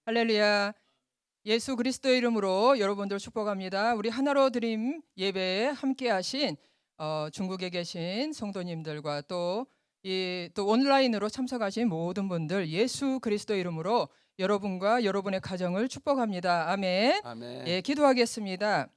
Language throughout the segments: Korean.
할렐루야. 예수 그리스도의 이름으로 여러분들 축복합니다. 우리 하나로 드림 예배에 함께 하신 중국에 계신 성도님들과 또 온라인으로 참석하신 모든 분들 예수 그리스도의 이름으로 여러분과 여러분의 가정을 축복합니다. 아멘. 아멘. 예, 기도하겠습니다.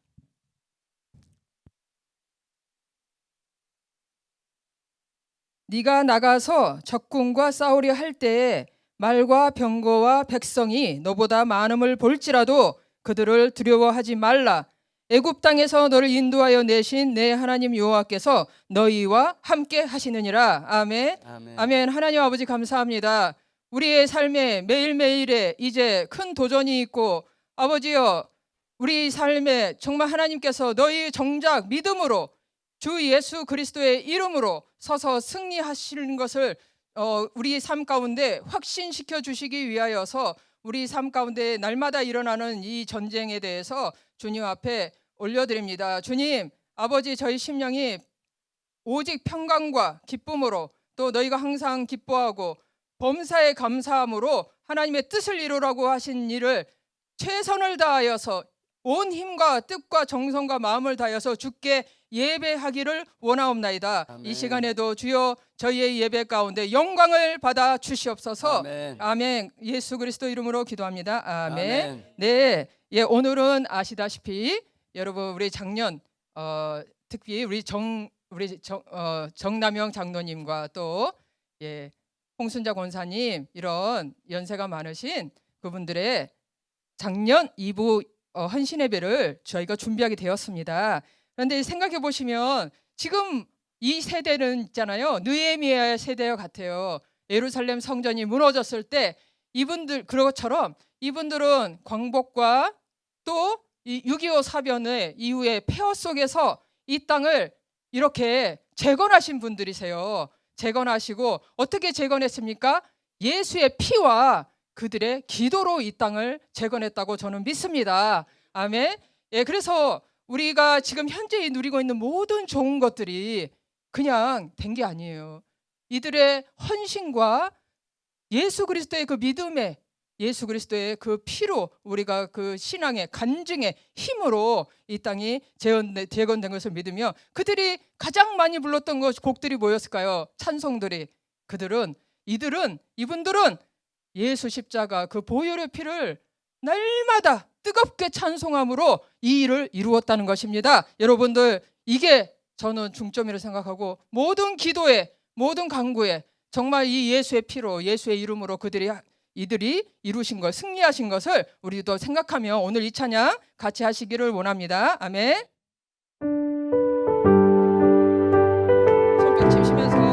네가 나가서 적군과 싸우려 할 때에 말과 병거와 백성이 너보다 많음을 볼지라도 그들을 두려워하지 말라. 애굽 땅에서 너를 인도하여 내신 내 하나님 여호와께서 너희와 함께 하시느니라. 아멘. 아멘. 아멘. 하나님 아버지 감사합니다. 우리의 삶에 매일매일에 이제 큰 도전이 있고 아버지여, 우리 삶에 정말 하나님께서 너희 정작 믿음으로 주 예수 그리스도의 이름으로 서서 승리하시는 것을 우리 삶 가운데 확신시켜 주시기 위하여서 우리 삶 가운데 날마다 일어나는 이 전쟁에 대해서 주님 앞에 올려드립니다. 주님, 아버지, 저희 심령이 오직 평강과 기쁨으로 또 너희가 항상 기뻐하고 범사에 감사함으로 하나님의 뜻을 이루라고 하신 일을 최선을 다하여서 온 힘과 뜻과 정성과 마음을 다하여서 주께 예배하기를 원하옵나이다. 아멘. 이 시간에도 주여 저희의 예배 가운데 영광을 받아 주시옵소서. 아멘. 아멘. 예수 그리스도 이름으로 기도합니다. 아멘. 아멘. 네, 오늘은 아시다시피 여러분 우리 작년 특히 우리 정남영 장로님과 또 홍순자 권사님 이런 연세가 많으신 그분들의 작년 2부 헌신 예배를 저희가 준비하게 되었습니다. 그런데 생각해 보시면 지금 이 세대는 있잖아요. 느헤미야 세대와 같아요. 예루살렘 성전이 무너졌을 때 이분들 그것처럼 이분들은 광복과 또 6.25 사변의 이후에 폐허 속에서 이 땅을 이렇게 재건하신 분들이세요. 재건하시고 어떻게 재건했습니까? 예수의 피와 그들의 기도로 이 땅을 재건했다고 저는 믿습니다. 아멘. 예, 그래서 우리가 지금 현재 누리고 있는 모든 좋은 것들이 그냥 된 게 아니에요. 이들의 헌신과 예수 그리스도의 그 믿음에 예수 그리스도의 그 피로 우리가 그 신앙의 간증의 힘으로 이 땅이 재건된 것을 믿으며 그들이 가장 많이 불렀던 곡들이 뭐였을까요? 찬송들이. 이분들은 예수 십자가 그 보혈의 피를 날마다 뜨겁게 찬송함으로 이 일을 이루었다는 것입니다. 여러분들, 이게 저는 중점이라고 생각하고 모든 기도에 모든 간구에 정말 이 예수의 피로 예수의 이름으로 이들이 이루신 것, 승리하신 것을 우리도 생각하며 오늘 이 찬양 같이 하시기를 원합니다. 아멘. 손뼉 치시면서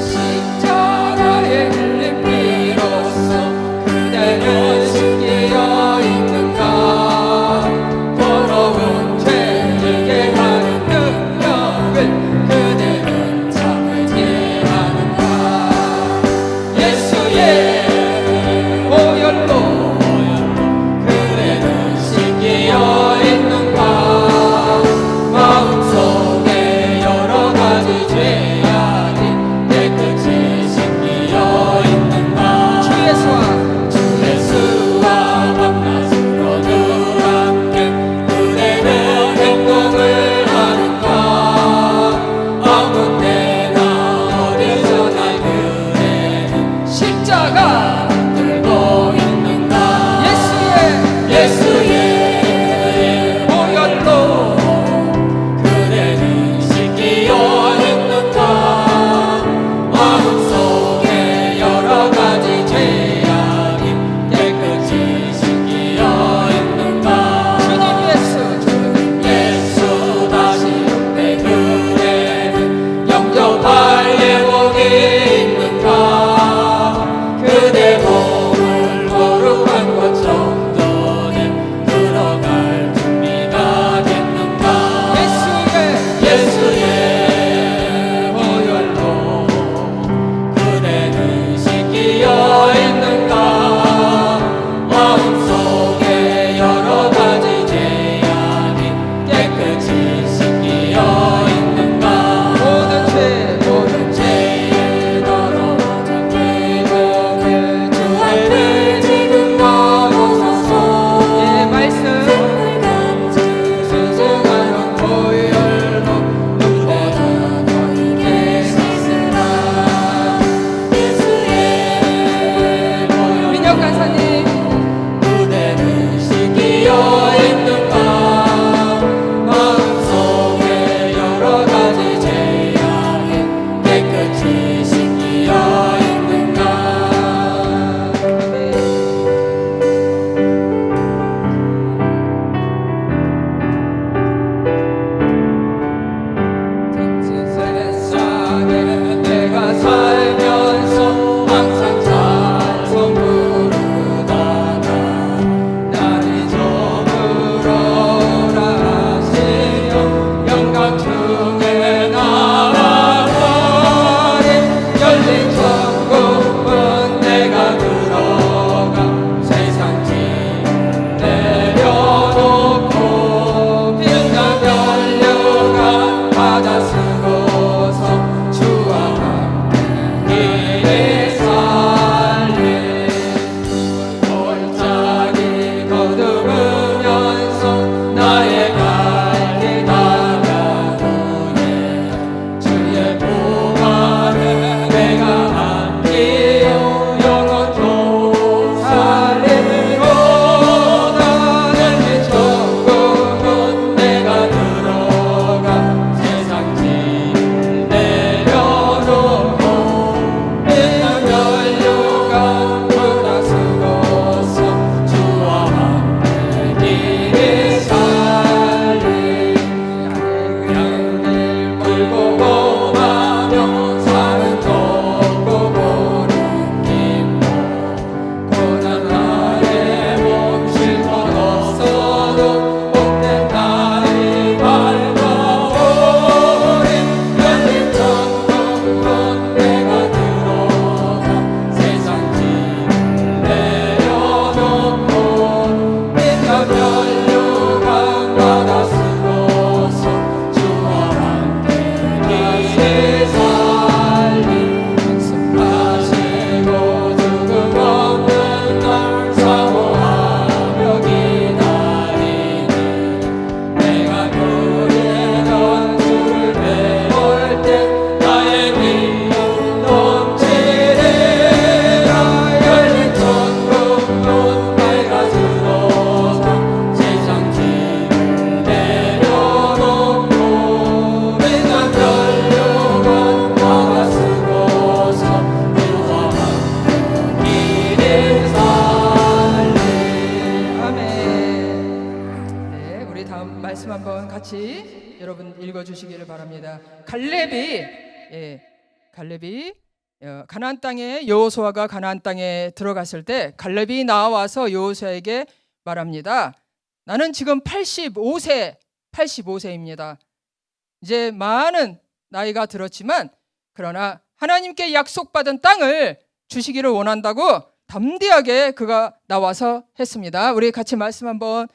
십자가에 흘린 피로써 그대를 숨기려 있는가. 더러운 죄에게 하는 능력을 그대는 참을지 않는가. 예수의 보혈로 같이 여러분 읽어주시기를 바랍니다. 갈렙이 가나안 땅에 여호수아가 가나안 땅에 들어갔을 때 갈렙이 나와서 여호수아에게 말합니다. 나는 지금 85세입니다. 이제 많은 나이가 들었지만 그러나 하나님께 약속받은 땅을 주시기를 원한다고 담대하게 그가 나와서 했습니다. 우리 같이 말씀 한번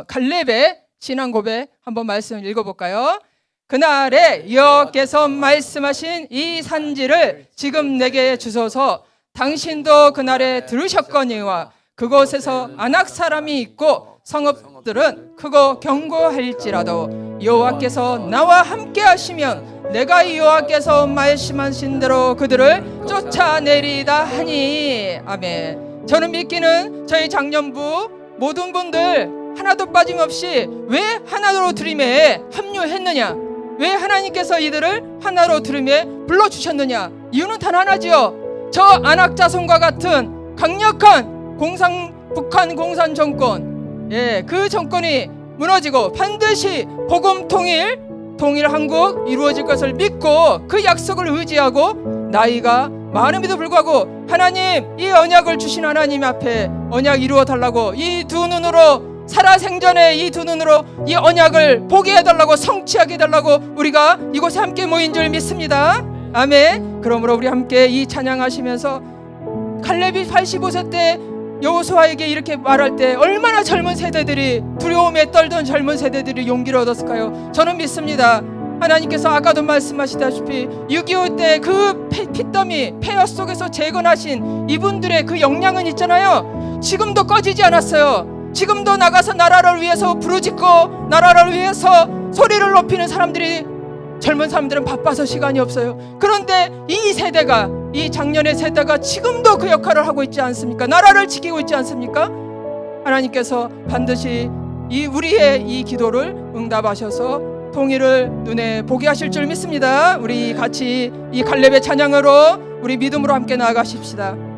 갈렙의 신앙 고백 한번 말씀 읽어볼까요? 그날에 여호와께서 말씀하신 이 산지를 지금 내게 주소서. 당신도 그날에 들으셨거니와 그곳에서 아낙 사람이 있고 성읍들은 크고 견고할지라도 여호와께서 나와 함께 하시면 내가 여호와께서 말씀하신 대로 그들을 쫓아내리다 하니. 아멘. 저는 믿기는 저희 장년부 모든 분들 하나도 빠짐없이 왜 하나로 드림에 합류했느냐, 왜 하나님께서 이들을 하나로 드림에 불러주셨느냐, 이유는 단 하나지요. 저 안악 자손과 같은 강력한 북한 공산 정권, 그 정권이 무너지고 반드시 복음 통일 한국 이루어질 것을 믿고 그 약속을 의지하고 나이가 많음에도 불구하고 하나님, 이 언약을 주신 하나님 앞에 언약 이루어 달라고, 이 두 눈으로 살아생전에 이 두 눈으로 이 언약을 보게 해달라고, 성취하게 해달라고 우리가 이곳에 함께 모인 줄 믿습니다. 아멘. 그러므로 우리 함께 이 찬양하시면서 갈렙이 85세 때 여호수아에게 이렇게 말할 때 얼마나 젊은 세대들이, 두려움에 떨던 젊은 세대들이 용기를 얻었을까요? 저는 믿습니다. 하나님께서 아까도 말씀하시다시피 6.25 때 그 핏더미 폐허 속에서 재건하신 이분들의 그 역량은 있잖아요. 지금도 꺼지지 않았어요. 지금도 나가서 나라를 위해서 부르짖고 나라를 위해서 소리를 높이는 사람들이, 젊은 사람들은 바빠서 시간이 없어요. 그런데 이 세대가, 이 작년의 세대가 지금도 그 역할을 하고 있지 않습니까? 나라를 지키고 있지 않습니까? 하나님께서 반드시 우리의 이 기도를 응답하셔서 통일을 눈에 보게 하실 줄 믿습니다. 우리 같이 이 갈렙의 찬양으로 우리 믿음으로 함께 나아가십시다.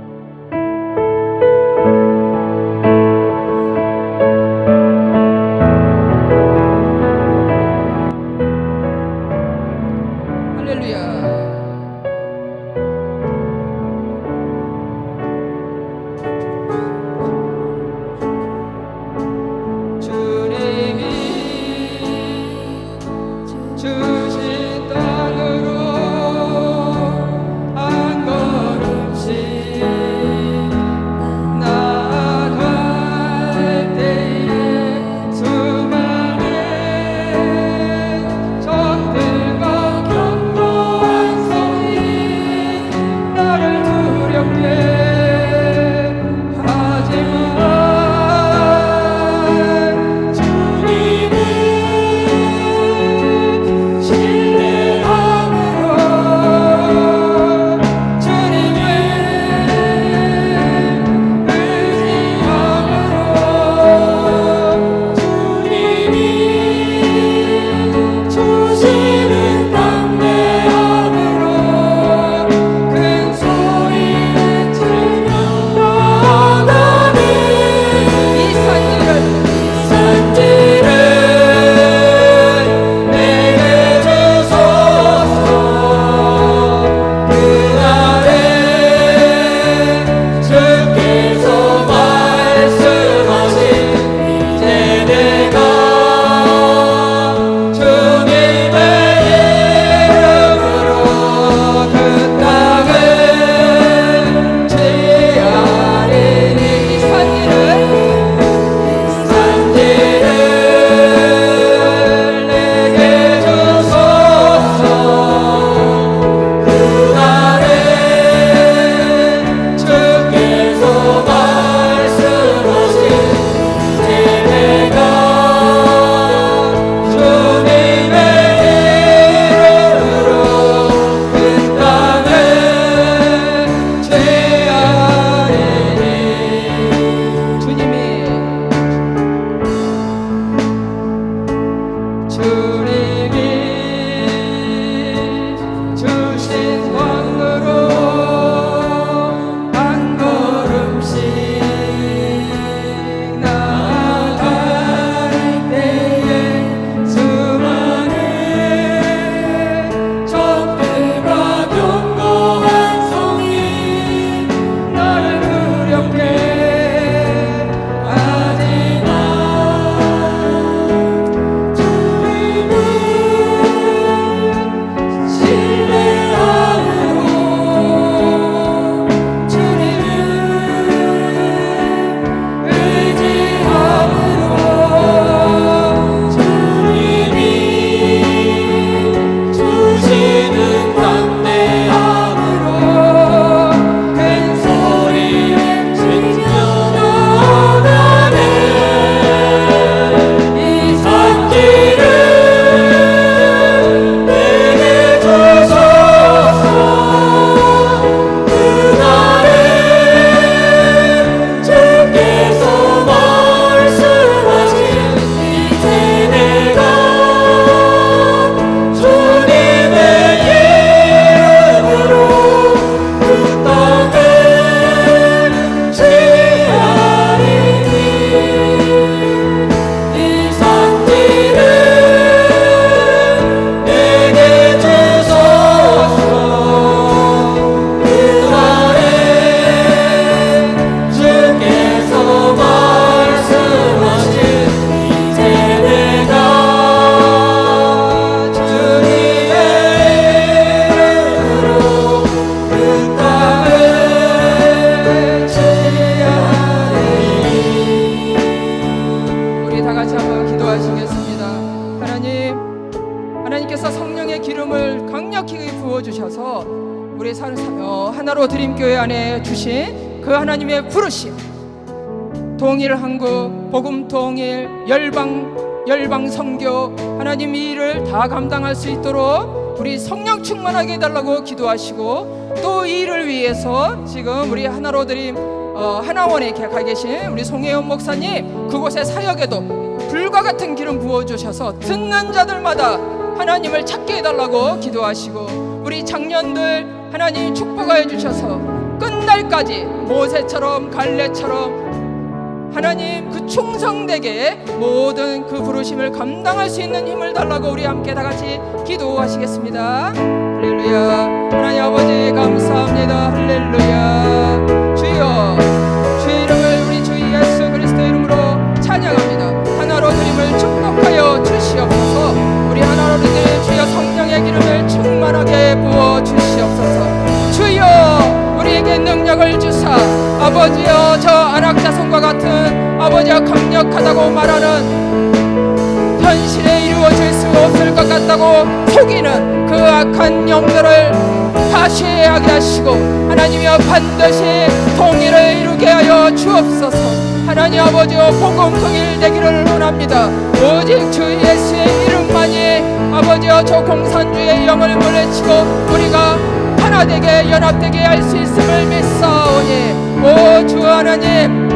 주신 땅으로 한 걸음씩 하나로 드림교회 안에 주신 그 하나님의 부르심, 동일 한국 복음 통일 열방 선교 하나님 이 일을 다 감당할 수 있도록 우리 성령 충만하게 해달라고 기도하시고, 또 이 일을 위해서 지금 우리 하나로 드림 하나원에 가 계신 우리 송혜원 목사님, 그곳의 사역에도 불과 같은 기름 부어주셔서 듣는 자들마다 하나님을 찾게 해달라고 기도하시고, 우리 장년들 하나님 축복하여 주셔서 끝날까지 모세처럼 갈렙처럼 하나님 그 충성되게 모든 그 부르심을 감당할 수 있는 힘을 달라고 우리 함께 다 같이 기도하시겠습니다. 할렐루야. 하나님 아버지 감사합니다. 할렐루야. 주여, 주의 이름을 우리 주 예수 그리스도 이름으로 찬양합니다. 하나로 드림을 축복하여 주시옵소서. 우리 하나로 드림 주여 성령의 기름을 충만하게 부어 주시옵소서. 주여, 우리에게 능력을 주사 아버지여 저 안악자손과 같은 아버지여 강력하다고 말하는 현실에 이루어질 수 없을 것 같다고 속이는 그 악한 영들을 파괴하게 하시고, 하나님이여 반드시 통일을 이루게 하여 주옵소서. 하나님 아버지여 복음 통일되기를 원합니다. 오직 주 예수의 이름만이 아버지여 저 공산주의 영을 물리치고 우리가 하나 되게 연합되게 할 수 있음을 믿사오니, 오 주 하나님,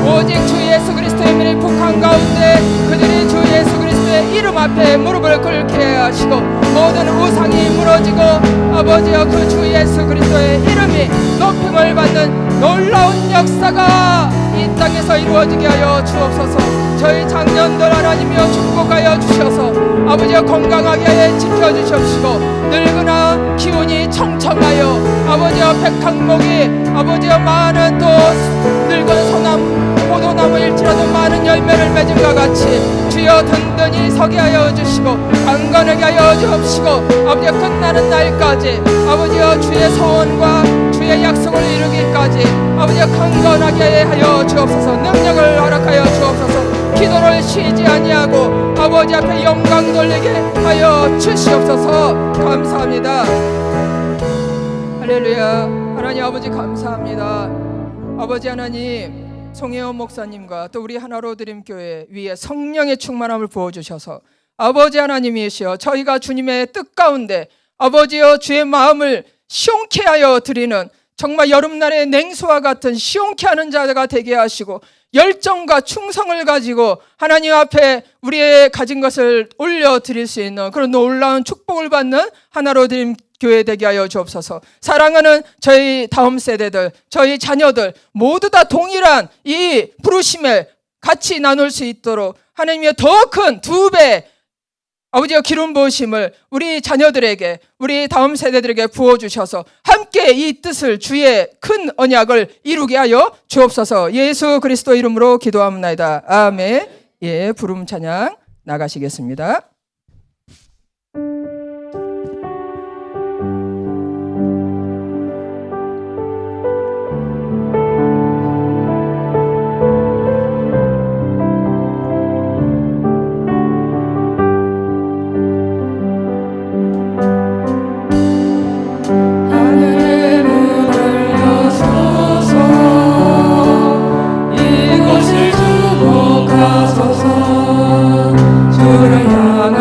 오직 주 예수 그리스도의 이름이 북한 가운데 그들이 주 예수 그리스도의 이름 앞에 무릎을 꿇게 하시고 모든 우상이 무너지고 아버지여 그 주 예수 그리스도의 이름이 높임을 받는 놀라운 역사가 이 땅에서 이루어지게 하여 주옵소서. 저희 장년들 하나님이여 축복하여 주셔서 아버지여 건강하게 하여 지켜주십시고, 늙으나 기운이 청청하여 아버지여 백항목이 아버지여 많은 또 늙은 소나무 포도나무일지라도 많은 열매를 맺은 것 같이 주여 든든히 서게 하여 주시고 강건하게 하여 주옵시고, 아버지여 끝나는 날까지 아버지여 주의 소원과 주의 약속을 이루기까지 아버지여 강건하게 하여 주옵소서. 능력을 허락하여 주옵소서. 기도를 쉬지 아니하고 아버지 앞에 영광 돌리게 하여 주시옵소서. 감사합니다. 할렐루야. 하나님 아버지 감사합니다. 아버지 하나님, 송혜원 목사님과 또 우리 하나로 드림 교회 위에 성령의 충만함을 부어주셔서 아버지 하나님이시여 저희가 주님의 뜻 가운데 아버지여 주의 마음을 시원케 하여 드리는 정말 여름날의 냉수와 같은 시원케 하는 자가 되게 하시고, 열정과 충성을 가지고 하나님 앞에 우리의 가진 것을 올려드릴 수 있는 그런 놀라운 축복을 받는 하나로 드림 교회 되게 하여 주옵소서. 사랑하는 저희 다음 세대들, 저희 자녀들 모두 다 동일한 이 부르심을 같이 나눌 수 있도록 하나님의 더 큰 2배 아버지의 기름 부으심을 우리 자녀들에게, 우리 다음 세대들에게 부어주셔서 함께 이 뜻을, 주의 큰 언약을 이루게 하여 주옵소서. 예수 그리스도 이름으로 기도합니다. 아멘. 예, 부름 찬양 나가시겠습니다. 주를 향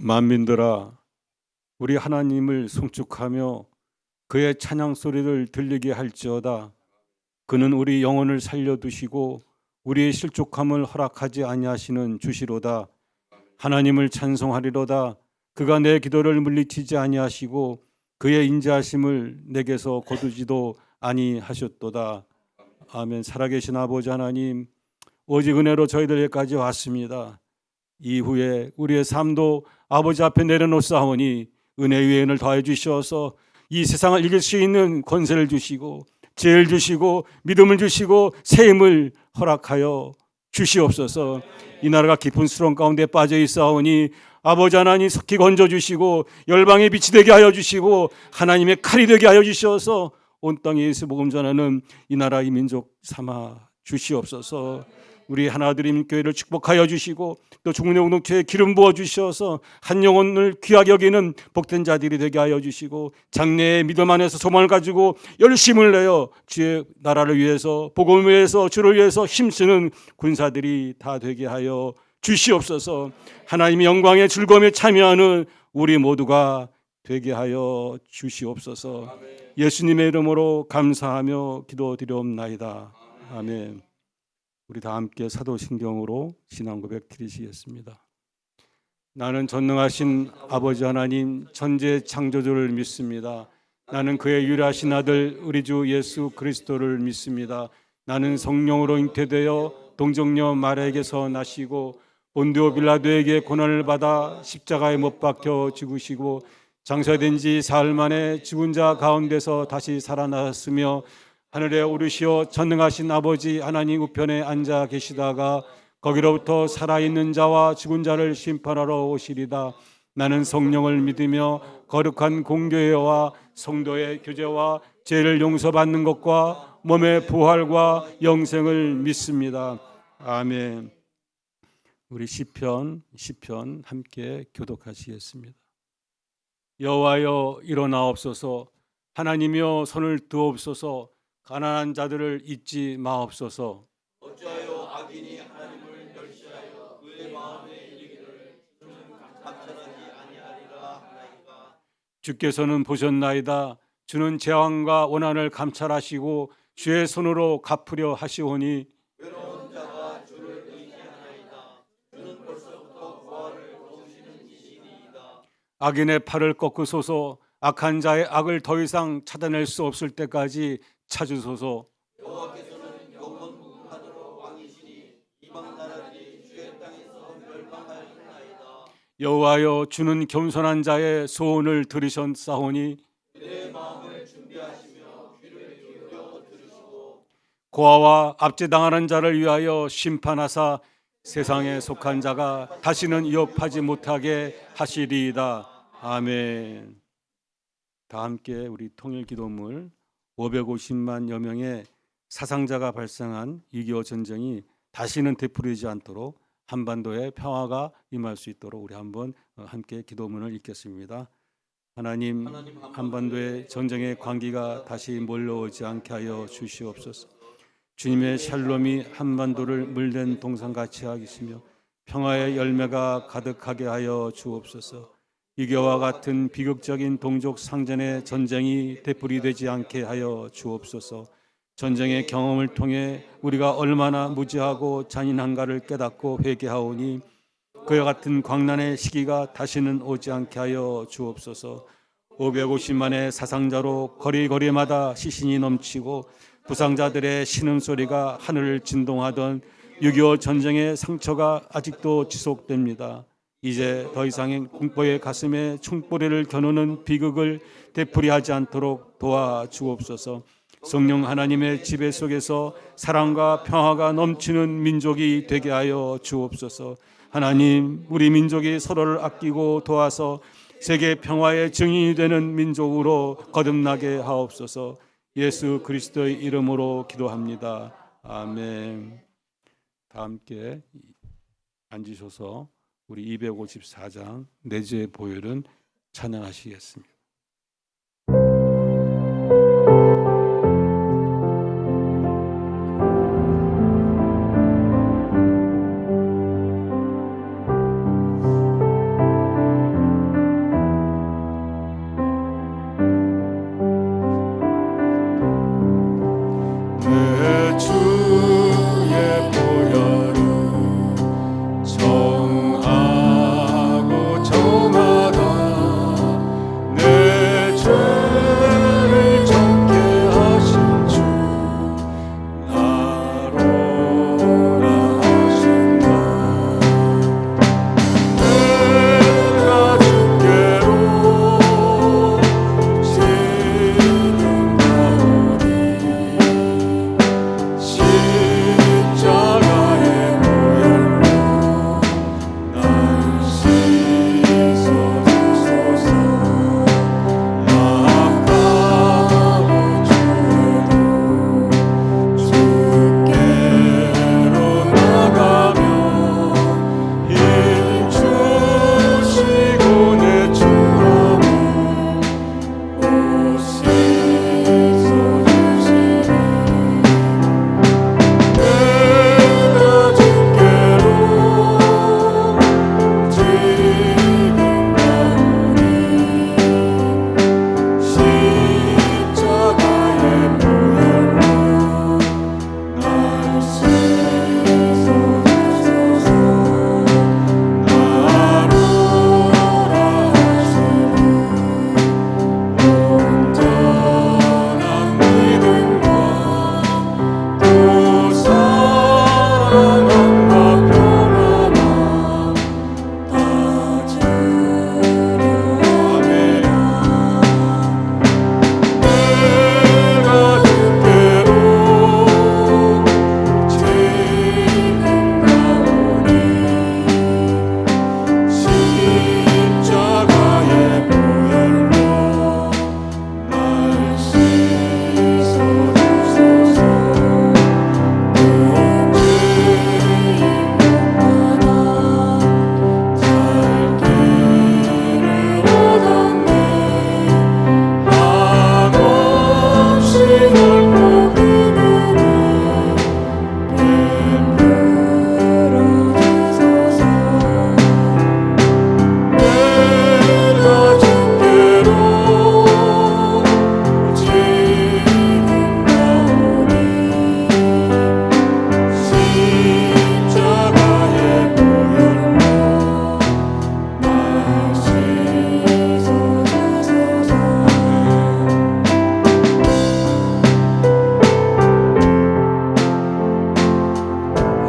만민들아, 우리 하나님을 송축하며 그의 찬양 소리를 들리게 할지어다. 그는 우리 영혼을 살려두시고 우리의 실족함을 허락하지 아니하시는 주시로다. 하나님을 찬송하리로다. 그가 내 기도를 물리치지 아니하시고 그의 인자하심을 내게서 거두지도 아니하셨도다. 아멘. 살아계신 아버지 하나님, 오직 은혜로 저희들에게까지 왔습니다. 이후에 우리의 삶도 아버지 앞에 내려놓사오니 은혜 위에 은혜를 더해 주셔서 이 세상을 이길 수 있는 권세를 주시고 지혜를 주시고 믿음을 주시고 새 힘을 허락하여 주시옵소서. 이 나라가 깊은 수렁 가운데 빠져 있사오니 아버지 하나님 속히 건져 주시고 열방의 빛이 되게 하여 주시고 하나님의 칼이 되게 하여 주셔서 온 땅에 예수 복음 전하는 이 나라 이 민족 삼아 주시옵소서. 우리 하나드림 교회를 축복하여 주시고 또 중문의 공동체에 기름 부어 주셔서 한 영혼을 귀하게 여기는 복된 자들이 되게 하여 주시고 장래의 믿음 안에서 소망을 가지고 열심을 내어 주의 나라를 위해서 복음을 위해서 주를 위해서 힘쓰는 군사들이 다 되게 하여 주시옵소서. 하나님의 영광의 즐거움에 참여하는 우리 모두가 되게 하여 주시옵소서. 예수님의 이름으로 감사하며 기도드리옵나이다. 아멘. 우리 다 함께 사도신경으로 신앙 고백 드리시겠습니다. 나는 전능하신 아버지 하나님 천재 창조주를 믿습니다. 나는 그의 유일하신 아들 우리 주 예수 그리스도를 믿습니다. 나는 성령으로 잉태되어 동정녀 마리아에게서 나시고 본디오 빌라도에게 고난을 받아 십자가에 못 박혀 죽으시고 장사된 지 사흘 만에 죽은 자 가운데서 다시 살아나셨으며 하늘에 오르시어 전능하신 아버지 하나님 우편에 앉아 계시다가 거기로부터 살아있는 자와 죽은 자를 심판하러 오시리다. 나는 성령을 믿으며 거룩한 공교회와 성도의 교제와 죄를 용서받는 것과 몸의 부활과 영생을 믿습니다. 아멘. 우리 시편 함께 교독하시겠습니다. 여호와여 일어나옵소서. 하나님이여 손을 드옵소서. 가난한 자들을 잊지 마옵소서. 어찌하여 악인이 하나님을 멸시하여 그의 마음에 이르기를 주는 감찰하지 아니하리라 하나이까. 주께서는 보셨나이다. 주는 재앙과 원한을 감찰하시고 주의 손으로 갚으려 하시오니 외로운 자가 주를 의지하나이다. 주는 벌써부터 부활을 도우시는 이시니이다. 악인의 팔을 꺾으소서. 악한 자의 악을 더 이상 찾아낼 수 없을 때까지 찾으소서. 여호와께서는 영원무궁하도록 왕이시니 이방 나라들이 주의 땅에서 멸망하였나이다. 여호와여 주는 겸손한 자의 소원을 들으셨사오니 내 마음을 준비하시며 귀를 기울여 들으시고 고아와 압제당하는 자를 위하여 심판하사 세상에 속한 자가 다시는 위협하지 못하게 하시리이다. 아멘. 다 함께 우리 통일기도물 550만여 명의 사상자가 발생한 6.25 전쟁이 다시는 되풀이되지 않도록 한반도에 평화가 임할 수 있도록 우리 한번 함께 기도문을 읽겠습니다. 하나님, 한반도의 전쟁의 광기가 다시 몰려오지 않게 하여 주시옵소서. 주님의 샬롬이 한반도를 물된 동산같이 하시며 평화의 열매가 가득하게 하여 주옵소서. 이교와 같은 비극적인 동족 상전의 전쟁이 되풀이되지 않게 하여 주옵소서. 전쟁의 경험을 통해 우리가 얼마나 무지하고 잔인한가를 깨닫고 회개하오니 그와 같은 광란의 시기가 다시는 오지 않게 하여 주옵소서. 550만의 사상자로 거리거리마다 시신이 넘치고 부상자들의 신음소리가 하늘을 진동하던 6.25 전쟁의 상처가 아직도 지속됩니다. 이제 더 이상의 공포의 가슴에 총뿌리를 겨누는 비극을 되풀이하지 않도록 도와주옵소서. 성령 하나님의 지배 속에서 사랑과 평화가 넘치는 민족이 되게 하여 주옵소서. 하나님, 우리 민족이 서로를 아끼고 도와서 세계 평화의 증인이 되는 민족으로 거듭나게 하옵소서. 예수 그리스도의 이름으로 기도합니다. 아멘. 다 함께 앉으셔서 우리 254장 내주의 보혈은 찬양하시겠습니다.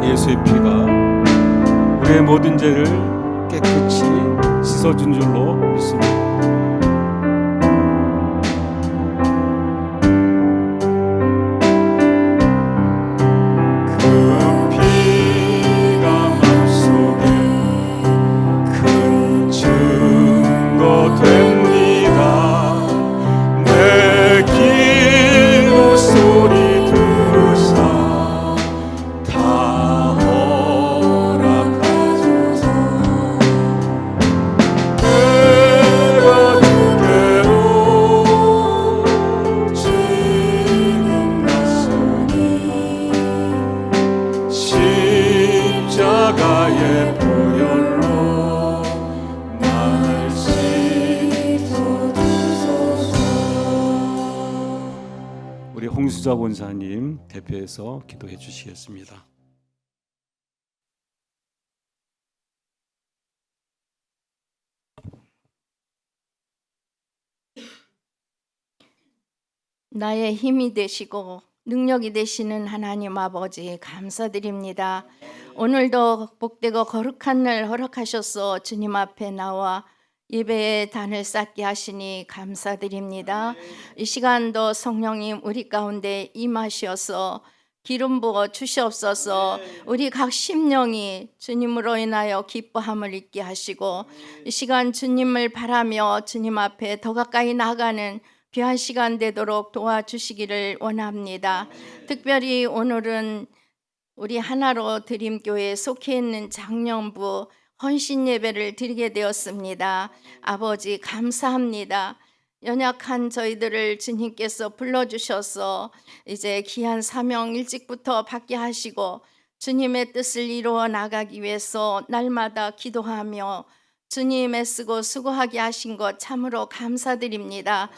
예수의 피가 우리의 모든 죄를 깨끗이 씻어준 줄로 믿습니다. 우리 홍수자 권사님 대표해서 기도해 주시겠습니다. 나의 힘이 되시고 능력이 되시는 하나님 아버지 감사드립니다. 오늘도 복되고 거룩한 날 허락하셔서 주님 앞에 나와 예배의 단을 쌓게 하시니 감사드립니다. 이 시간도 성령님 우리 가운데 임하셔서 기름 부어 주시옵소서. 우리 각 심령이 주님으로 인하여 기뻐함을 잊게 하시고 이 시간 주님을 바라며 주님 앞에 더 가까이 나가는 귀한 시간 되도록 도와주시기를 원합니다. 특별히 오늘은 우리 하나로 드림교회에 속해 있는 장년부 헌신 예배를 드리게 되었습니다. 아버지 감사합니다. 연약한 저희들을 주님께서 불러주셔서 이제 귀한 사명 일찍부터 받게 하시고 주님의 뜻을 이루어 나가기 위해서 날마다 기도하며 주님 애쓰고 수고하게 하신 것 참으로 감사드립니다.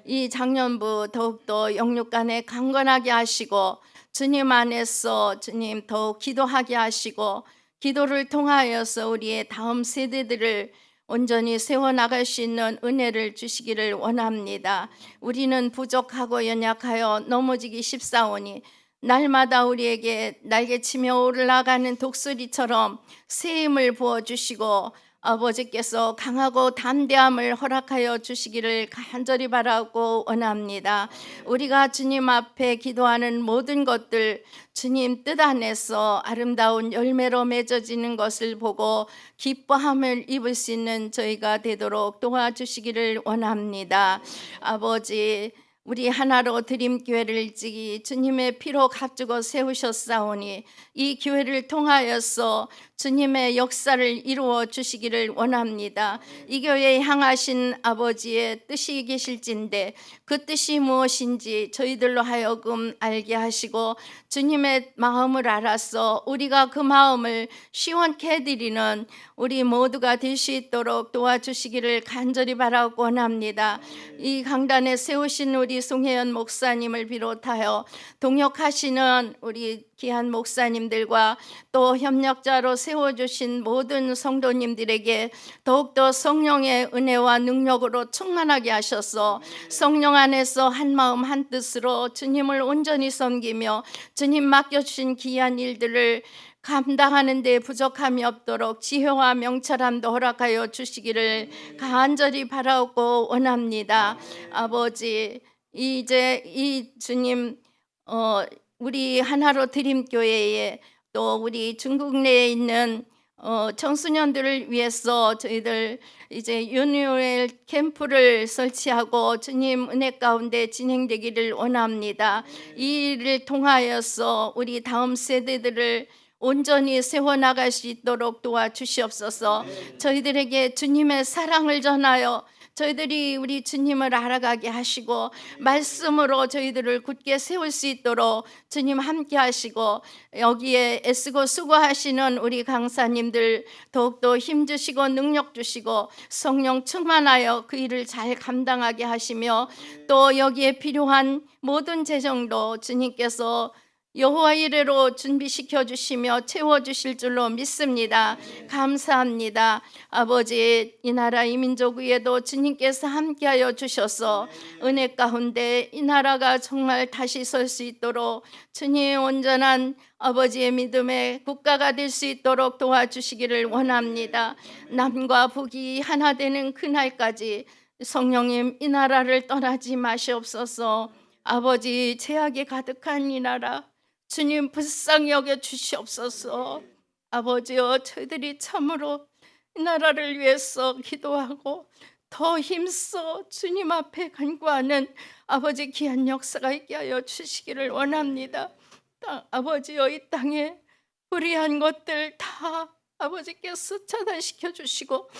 이 장년부 더욱더 영육간에 강건하게 하시고 주님 안에서 주님 더욱 기도하게 하시고 기도를 통하여서 우리의 다음 세대들을 온전히 세워나갈 수 있는 은혜를 주시기를 원합니다. 우리는 부족하고 연약하여 넘어지기 쉽사오니 날마다 우리에게 날개치며 올라가는 독수리처럼 새 힘을 부어주시고 아버지께서 강하고 담대함을 허락하여 주시기를 간절히 바라고 원합니다. 우리가 주님 앞에 기도하는 모든 것들 주님 뜻 안에서 아름다운 열매로 맺어지는 것을 보고 기뻐함을 입을 수 있는 저희가 되도록 도와주시기를 원합니다. 아버지 우리 하나로 드림교회를 일찍이 주님의 피로 값주고 세우셨사오니 이 교회를 통하여서 주님의 역사를 이루어 주시기를 원합니다. 이 교회에 향하신 아버지의 뜻이 계실진데 그 뜻이 무엇인지 저희들로 하여금 알게 하시고 주님의 마음을 알아서 우리가 그 마음을 시원케 해드리는 우리 모두가 될 수 있도록 도와주시기를 간절히 바라고 원합니다. 이 강단에 세우신 우리 송혜연 목사님을 비롯하여 동역하시는 우리 귀한 목사님들과 또 협력자로 세워주신 모든 성도님들에게 더욱더 성령의 은혜와 능력으로 충만하게 하셔서 성령 안에서 한마음 한뜻으로 주님을 온전히 섬기며 주님 맡겨주신 귀한 일들을 감당하는 데 부족함이 없도록 지혜와 명철함도 허락하여 주시기를 간절히 바라고 원합니다. 아버지 이제 이 주님 우리 하나로 드림교회에 또 우리 중국 내에 있는 청소년들을 위해서 저희들 이제 윤유엘 캠프를 설치하고 주님 은혜 가운데 진행되기를 원합니다. 이 일을 통하여서 우리 다음 세대들을 온전히 세워나갈 수 있도록 도와주시옵소서. 저희들에게 주님의 사랑을 전하여 저희들이 우리 주님을 알아가게 하시고 말씀으로 저희들을 굳게 세울 수 있도록 주님 함께 하시고 여기에 애쓰고 수고하시는 우리 강사님들 더욱더 힘주시고 능력 주시고 성령 충만하여 그 일을 잘 감당하게 하시며 또 여기에 필요한 모든 재정도 주님께서 여호와 이레로 준비시켜 주시며 채워 주실 줄로 믿습니다. 감사합니다. 아버지, 이 나라 이 민족 위에도 주님께서 함께하여 주셔서 은혜 가운데 이 나라가 정말 다시 설 수 있도록 주님 온전한 아버지의 믿음의 국가가 될 수 있도록 도와주시기를 원합니다. 남과 북이 하나 되는 그날까지 성령님 이 나라를 떠나지 마시옵소서. 아버지, 죄악이 가득한 이 나라 주님 불쌍히 여겨 주시옵소서. 아버지여, 저희들이 참으로 이 나라를 위해서 기도하고 더 힘써 주님 앞에 간구하는 아버지 귀한 역사가 있게 하여 주시기를 원합니다. 아버지여, 이 땅에 불의한 것들 다 아버지께서 차단시켜 주시고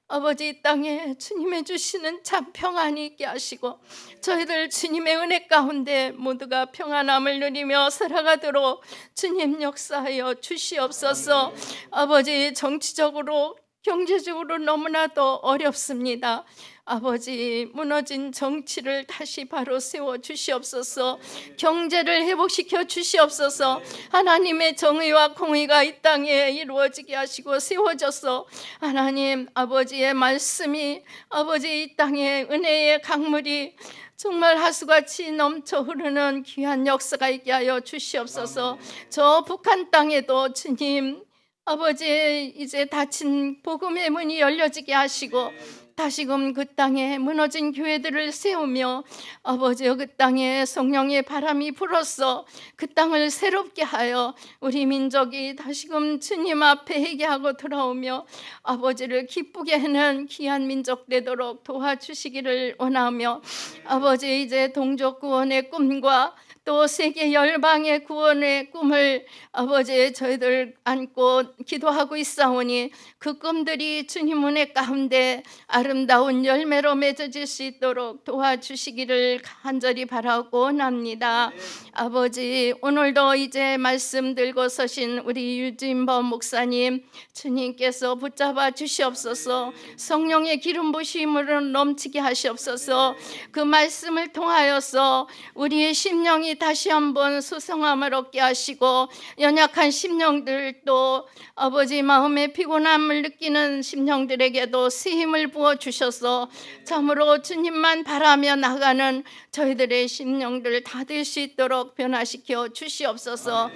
아버지, 이 땅에 주님의 주시는 참 평안이 있게 하시고 저희들 주님의 은혜 가운데 모두가 평안함을 누리며 살아가도록 주님 역사하여 주시옵소서. 아버지, 정치적으로 경제적으로 너무나도 어렵습니다. 아버지, 무너진 정치를 다시 바로 세워 주시옵소서. 경제를 회복시켜 주시옵소서. 하나님의 정의와 공의가 이 땅에 이루어지게 하시고 세워져서 하나님 아버지의 말씀이 아버지 이 땅에 은혜의 강물이 정말 하수같이 넘쳐 흐르는 귀한 역사가 있게 하여 주시옵소서. 저 북한 땅에도 주님 아버지 이제 닫힌 복음의 문이 열려지게 하시고 다시금 그 땅에 무너진 교회들을 세우며 아버지 그 땅에 성령의 바람이 불어서 그 땅을 새롭게 하여 우리 민족이 다시금 주님 앞에 회개하고 돌아오며 아버지를 기쁘게 하는 귀한 민족 되도록 도와주시기를 원하며 아버지 이제 동족 구원의 꿈과 또 세계 열방의 구원의 꿈을 아버지 저희들 안고 기도하고 있사오니 그 꿈들이 주님 은혜 가운데 아름다운 열매로 맺어질 수 있도록 도와주시기를 간절히 바라고 원합니다. 아버지, 오늘도 이제 말씀 들고 서신 우리 유진범 목사님 주님께서 붙잡아 주시옵소서. 성령의 기름 부심으로 넘치게 하시옵소서. 그 말씀을 통하여서 우리의 심령이 다시 한번 수성함을 얻게 하시고 연약한 심령들도 아버지 마음의 피곤함을 느끼는 심령들에게도 새 힘을 부어 주셔서 참으로 주님만 바라며 나가는 저희들의 심령들 다 될 수 있도록 변화시켜 주시옵소서.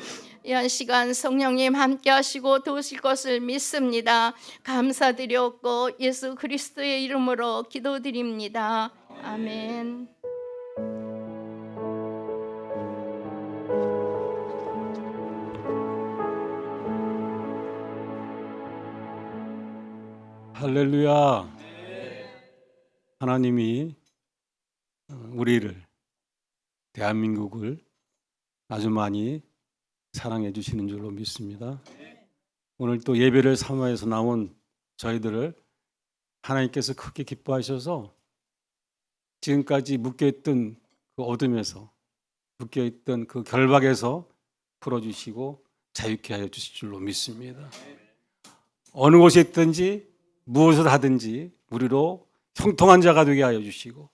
이 한 시간 성령님 함께 하시고 도우실 것을 믿습니다. 감사드렸고 예수 그리스도의 이름으로 기도드립니다. 아멘. 할렐루야. 하나님이 우리를 대한민국을 아주 많이 사랑해 주시는 줄로 믿습니다. 오늘 또 예배를 사모해서 나온 저희들을 하나님께서 크게 기뻐하셔서 지금까지 묶여있던 그 어둠에서 묶여있던 그 결박에서 풀어주시고 자유케 하여 주실 줄로 믿습니다. 어느 곳에 있든지 무엇을 하든지 우리로 형통한 자가 되게 하여 주시고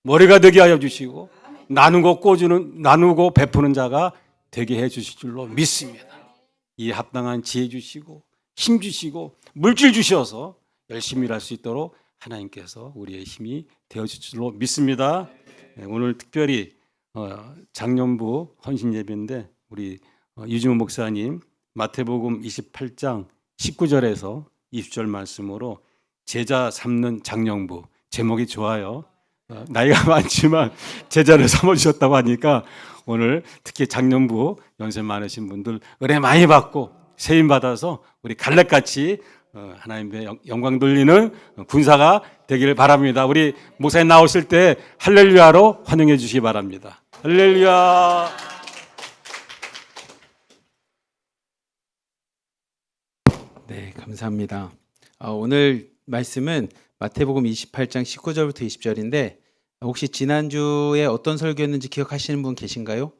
머리가 되게 하여 주시고 나누고 베푸는 자가 되게 해 주실 줄로 믿습니다. 이에 합당한 지혜 주시고 힘 주시고 물질 주셔서 열심히 일할 수 있도록 하나님께서 우리의 힘이 되어 주실 줄로 믿습니다. 오늘 특별히 장년부 헌신 예배인데 우리 유진호 목사님 마태복음 28장 19절에서 20절 말씀으로 제자 삼는 장년부, 제목이 좋아요. 나이가 많지만 제자를 삼아주셨다고 하니까 오늘 특히 장년부 연세 많으신 분들 은혜 많이 받고 세임 받아서 우리 갈렙같이 하나님의 영광 돌리는 군사가 되기를 바랍니다. 우리 목사님 나오실 때 할렐루야로 환영해 주시기 바랍니다. 할렐루야. 네, 감사합니다. 오늘 말씀은 마태복음 28장 19절부터 20절인데 혹시 지난주에 어떤 설교였는지 기억하시는 분 계신가요?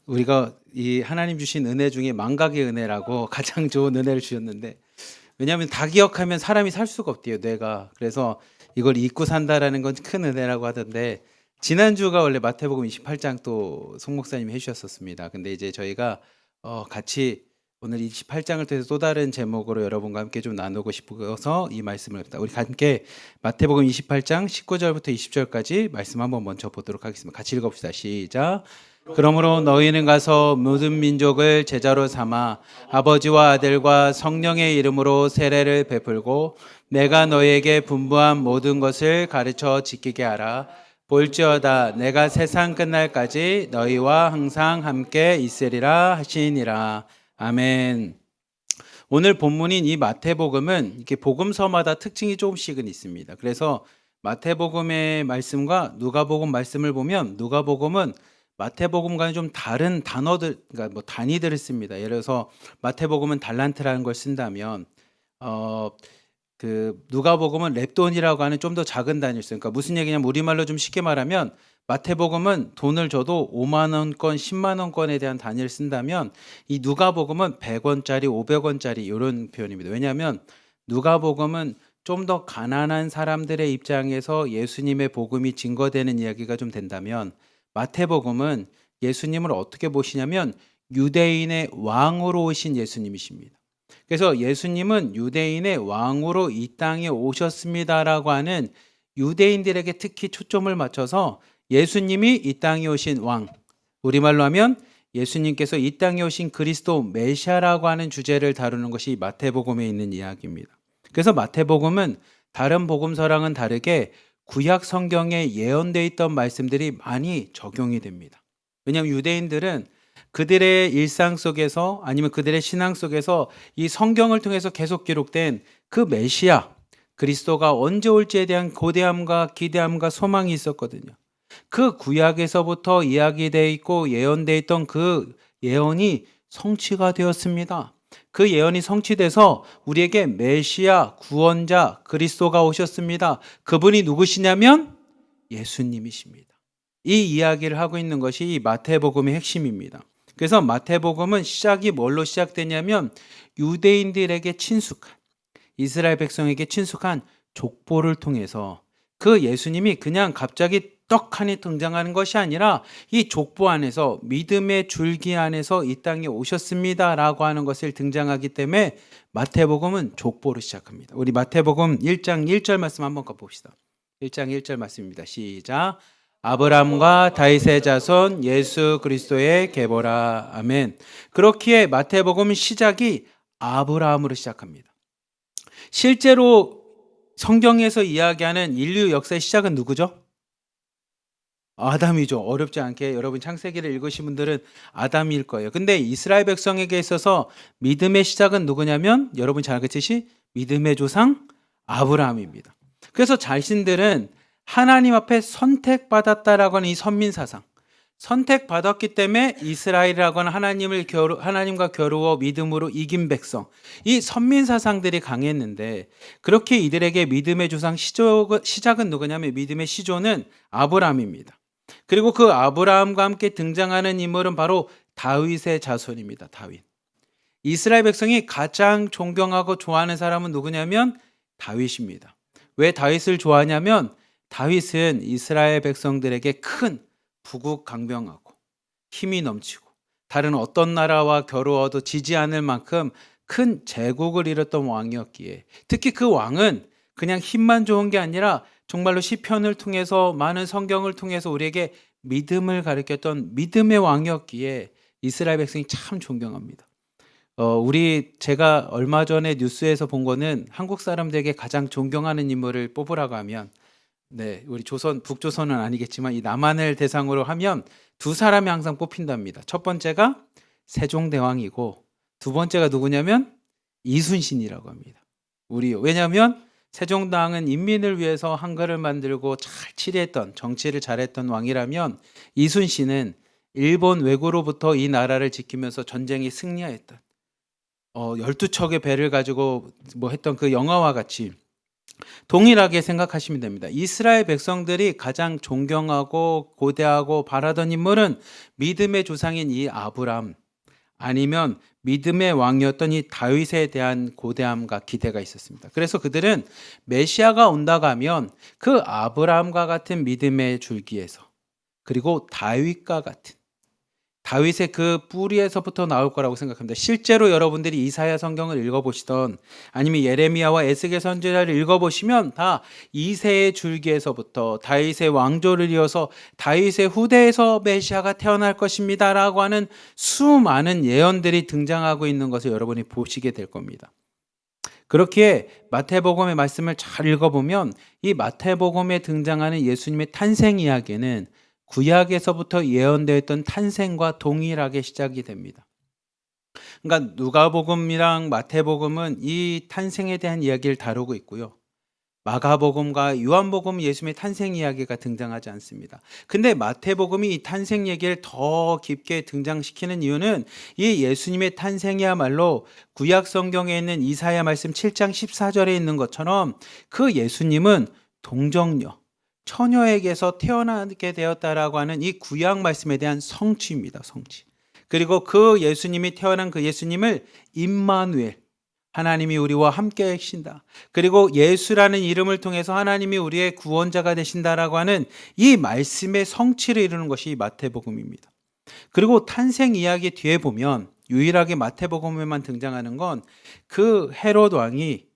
우리가 이 하나님 주신 은혜 중에 망각의 은혜라고 가장 좋은 은혜를 주셨는데 왜냐하면 다 기억하면 사람이 살 수가 없대요, 뇌가. 그래서 이걸 잊고 산다라는 건 큰 은혜라고 하던데 지난주가 원래 마태복음 28장 또 송 목사님이 해주셨었습니다. 근데 이제 저희가 같이 오늘 28장을 통해서 또 다른 제목으로 여러분과 함께 좀 나누고 싶어서 이 말씀을 합니다. 우리 함께 마태복음 28장 19절부터 20절까지 말씀 한번 먼저 보도록 하겠습니다. 같이 읽어봅시다. 시작. 그러므로 너희는 가서 모든 민족을 제자로 삼아 아버지와 아들과 성령의 이름으로 세례를 베풀고 내가 너희에게 분부한 모든 것을 가르쳐 지키게 하라. 볼지어다 내가 세상 끝날까지 너희와 항상 함께 있으리라 하시니라. 아멘. 오늘 본문인 이 마태복음은 이렇게 복음서마다 특징이 조금씩은 있습니다. 그래서 마태복음의 말씀과 누가복음 말씀을 보면 누가복음은 마태복음과는 좀 다른 단어들, 그러니까 뭐 단위들을 씁니다. 예를 들어서 마태복음은 달란트라는 걸 쓴다면 그 누가복음은 렙돈이라고 하는 좀 더 작은 단위를 써요. 그러니까 무슨 얘기냐면 우리말로 좀 쉽게 말하면 마태복음은 돈을 줘도 5만 원권, 10만 원권에 대한 단위를 쓴다면 이 누가복음은 100원짜리, 500원짜리 이런 표현입니다. 왜냐하면 누가복음은 좀 더 가난한 사람들의 입장에서 예수님의 복음이 증거되는 이야기가 좀 된다면 마태복음은 예수님을 어떻게 보시냐면 유대인의 왕으로 오신 예수님이십니다. 그래서 예수님은 유대인의 왕으로 이 땅에 오셨습니다라고 하는 유대인들에게 특히 초점을 맞춰서 예수님이 이 땅에 오신 왕, 우리말로 하면 예수님께서 이 땅에 오신 그리스도 메시아라고 하는 주제를 다루는 것이 마태복음에 있는 이야기입니다. 그래서 마태복음은 다른 복음서랑은 다르게 구약 성경에 예언되어 있던 말씀들이 많이 적용이 됩니다. 왜냐하면 유대인들은 그들의 일상 속에서 아니면 그들의 신앙 속에서 이 성경을 통해서 계속 기록된 그 메시아 그리스도가 언제 올지에 대한 고대함과 기대함과 소망이 있었거든요. 그 구약에서부터 이야기되어 있고 예언되어 있던 그 예언이 성취가 되었습니다. 그 예언이 성취돼서 우리에게 메시아 구원자 그리스도가 오셨습니다. 그분이 누구시냐면 예수님이십니다. 이 이야기를 하고 있는 것이 이 마태복음의 핵심입니다. 그래서 마태복음은 시작이 뭘로 시작되냐면 유대인들에게 친숙한 이스라엘 백성에게 친숙한 족보를 통해서 그 예수님이 그냥 갑자기 떡하니 등장하는 것이 아니라 이 족보 안에서 믿음의 줄기 안에서 이 땅에 오셨습니다라고 하는 것을 등장하기 때문에 마태복음은 족보로 시작합니다. 우리 마태복음 1장 1절 말씀 한번 봅시다. 1장 1절 말씀입니다. 시작. 아브라함과 다윗의 자손 예수 그리스도의 계보라. 아멘. 그렇기에 마태복음 시작이 아브라함으로 시작합니다. 실제로 성경에서 이야기하는 인류 역사의 시작은 누구죠? 아담이죠. 어렵지 않게 여러분 창세기를 읽으신 분들은 아담일 거예요. 근데 이스라엘 백성에게 있어서 믿음의 시작은 누구냐면 여러분 잘 알겠듯이 믿음의 조상 아브라함입니다. 그래서 자신들은 하나님 앞에 선택받았다라고 하는 이 선민사상, 선택받았기 때문에 이스라엘이라고 하는 하나님과 겨루어 믿음으로 이긴 백성, 이 선민사상들이 강했는데 그렇게 이들에게 믿음의 조상 시작은 누구냐면 믿음의 시조는 아브라함입니다. 그리고 그 아브라함과 함께 등장하는 인물은 바로 다윗의 자손입니다. 다윗. 이스라엘 백성이 가장 존경하고 좋아하는 사람은 누구냐면 다윗입니다. 왜 다윗을 좋아하냐면 다윗은 이스라엘 백성들에게 큰 부국 강병하고 힘이 넘치고 다른 어떤 나라와 겨루어도 지지 않을 만큼 큰 제국을 이뤘던 왕이었기에 특히 그 왕은 그냥 힘만 좋은 게 아니라 정말로 시편을 통해서 많은 성경을 통해서 우리에게 믿음을 가르쳤던 믿음의 왕이었기에 이스라엘 백성이 참 존경합니다. 제가 얼마 전에 뉴스에서 본 거는 한국 사람들에게 가장 존경하는 인물을 뽑으라고 하면 우리 북조선은 아니겠지만 이 남한을 대상으로 하면 두 사람이 항상 뽑힌답니다. 첫 번째가 세종대왕이고 두 번째가 누구냐면 이순신이라고 합니다. 왜냐하면 세종대왕은 인민을 위해서 한글을 만들고 잘 치리했던 정치를 잘했던 왕이라면 이순신은 일본 왜구로부터 이 나라를 지키면서 전쟁에 승리하였던 12척의 배를 가지고 했던 그 영화와 같이 동일하게 생각하시면 됩니다. 이스라엘 백성들이 가장 존경하고 고대하고 바라던 인물은 믿음의 조상인 이 아브람 아니면 믿음의 왕이었던 이 다윗에 대한 고대함과 기대가 있었습니다. 그래서 그들은 메시아가 온다고 하면 그 아브라함과 같은 믿음의 줄기에서 그리고 다윗과 같은, 다윗의 그 뿌리에서부터 나올 거라고 생각합니다. 실제로 여러분들이 이사야 성경을 읽어보시던 아니면 예레미야와 에스겔 선지자를 읽어보시면 다 이새의 줄기에서부터 다윗의 왕조를 이어서 다윗의 후대에서 메시아가 태어날 것입니다 라고 하는 수많은 예언들이 등장하고 있는 것을 여러분이 보시게 될 겁니다. 그렇게 마태복음의 말씀을 잘 읽어보면 이 마태복음에 등장하는 예수님의 탄생 이야기는 구약에서부터 예언되어 있던 탄생과 동일하게 시작이 됩니다. 그러니까 누가복음이랑 마태복음은 이 탄생에 대한 이야기를 다루고 있고요. 마가복음과 요한복음은 예수님의 탄생 이야기가 등장하지 않습니다. 근데 마태복음이 이 탄생 얘기를 더 깊게 등장시키는 이유는 이 예수님의 탄생이야말로 구약 성경에 있는 이사야 말씀 7장 14절에 있는 것처럼 그 예수님은 동정녀, 처녀에게서 태어나게 되었다라고 하는 이 구약 말씀에 대한 성취입니다. 성취. 그리고 그 예수님이 태어난 그 예수님을 임마누엘, 하나님이 우리와 함께 계신다. 그리고 예수라는 이름을 통해서 하나님이 우리의 구원자가 되신다라고 하는 이 말씀의 성취를 이루는 것이 마태복음입니다. 그리고 탄생 이야기 뒤에 보면 유일하게 마태복음에만 등장하는 건 그 헤롯 왕이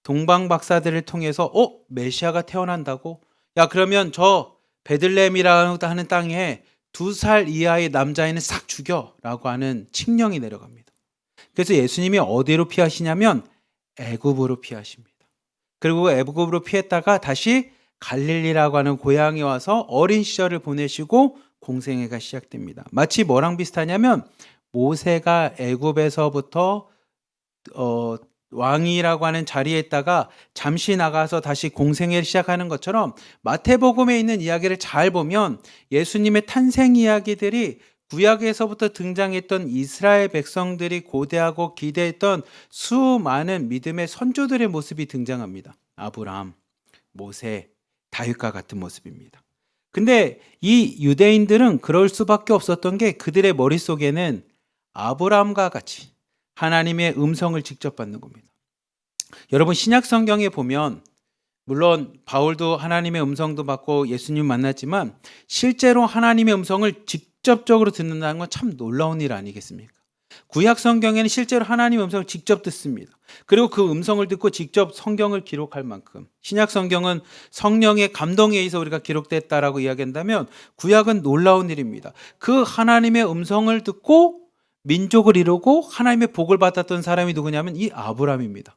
동방 박사들을 통해서 메시아가 태어난다고? 야, 그러면 저 베들레헴이라고 하는 땅에 2살 이하의 남자애는 싹 죽여라고 하는 칙령이 내려갑니다. 그래서 예수님이 어디로 피하시냐면 애굽으로 피하십니다. 그리고 애굽으로 피했다가 다시 갈릴리라고 하는 고향에 와서 어린 시절을 보내시고 공생애가 시작됩니다. 마치 뭐랑 비슷하냐면 모세가 애굽에서부터 왕이라고 하는 자리에 있다가 잠시 나가서 다시 공생애를 시작하는 것처럼 마태복음에 있는 이야기를 잘 보면 예수님의 탄생 이야기들이 구약에서부터 등장했던 이스라엘 백성들이 고대하고 기대했던 수많은 믿음의 선조들의 모습이 등장합니다. 아브라함, 모세, 다윗과 같은 모습입니다. 근데 이 유대인들은 그럴 수밖에 없었던 게 그들의 머릿속에는 아브라함과 같이 하나님의 음성을 직접 받는 겁니다. 여러분 신약 성경에 보면 물론 바울도 하나님의 음성도 받고 예수님 만났지만 실제로 하나님의 음성을 직접적으로 듣는다는 건 참 놀라운 일 아니겠습니까? 구약 성경에는 실제로 하나님의 음성을 직접 듣습니다. 그리고 그 음성을 듣고 직접 성경을 기록할 만큼 신약 성경은 성령의 감동에 의해서 우리가 기록됐다라고 이야기한다면 구약은 놀라운 일입니다. 그 하나님의 음성을 듣고 민족을 이루고 하나님의 복을 받았던 사람이 누구냐면 이 아브라함입니다.